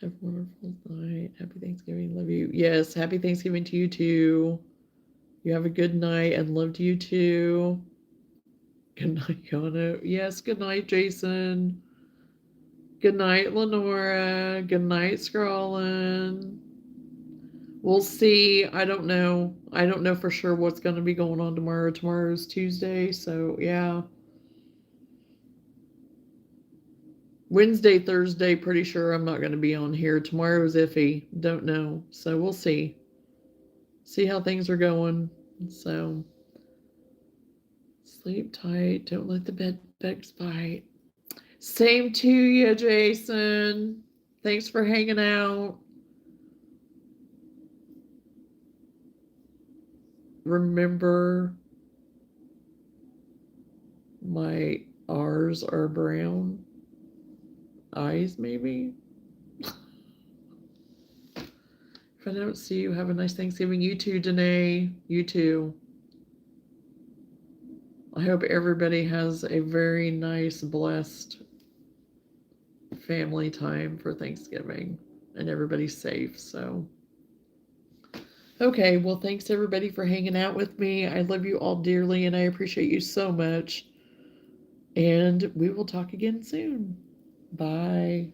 Have a wonderful night. Happy Thanksgiving. Love you. Yes, happy Thanksgiving to you too. You have a good night and love to you too. Good night, Johnna. Yes, good night, Jason. Good night, Lenora. Good night, Scrawlin. We'll see. I don't know. I don't know for sure what's going to be going on tomorrow. Tomorrow's Tuesday, so yeah. Wednesday, Thursday, pretty sure I'm not going to be on here. Tomorrow's iffy. Don't know. So we'll see. See how things are going. So sleep tight. Don't let the bed Thanks, bye. Same to you, Jason. Thanks for hanging out. Remember, my R's are brown. Eyes, maybe? If I don't see you, have a nice Thanksgiving. You too, Danae. You too. I hope everybody has a very nice, blessed family time for Thanksgiving and everybody's safe. So, okay. Well, thanks everybody for hanging out with me. I love you all dearly and I appreciate you so much. And we will talk again soon. Bye.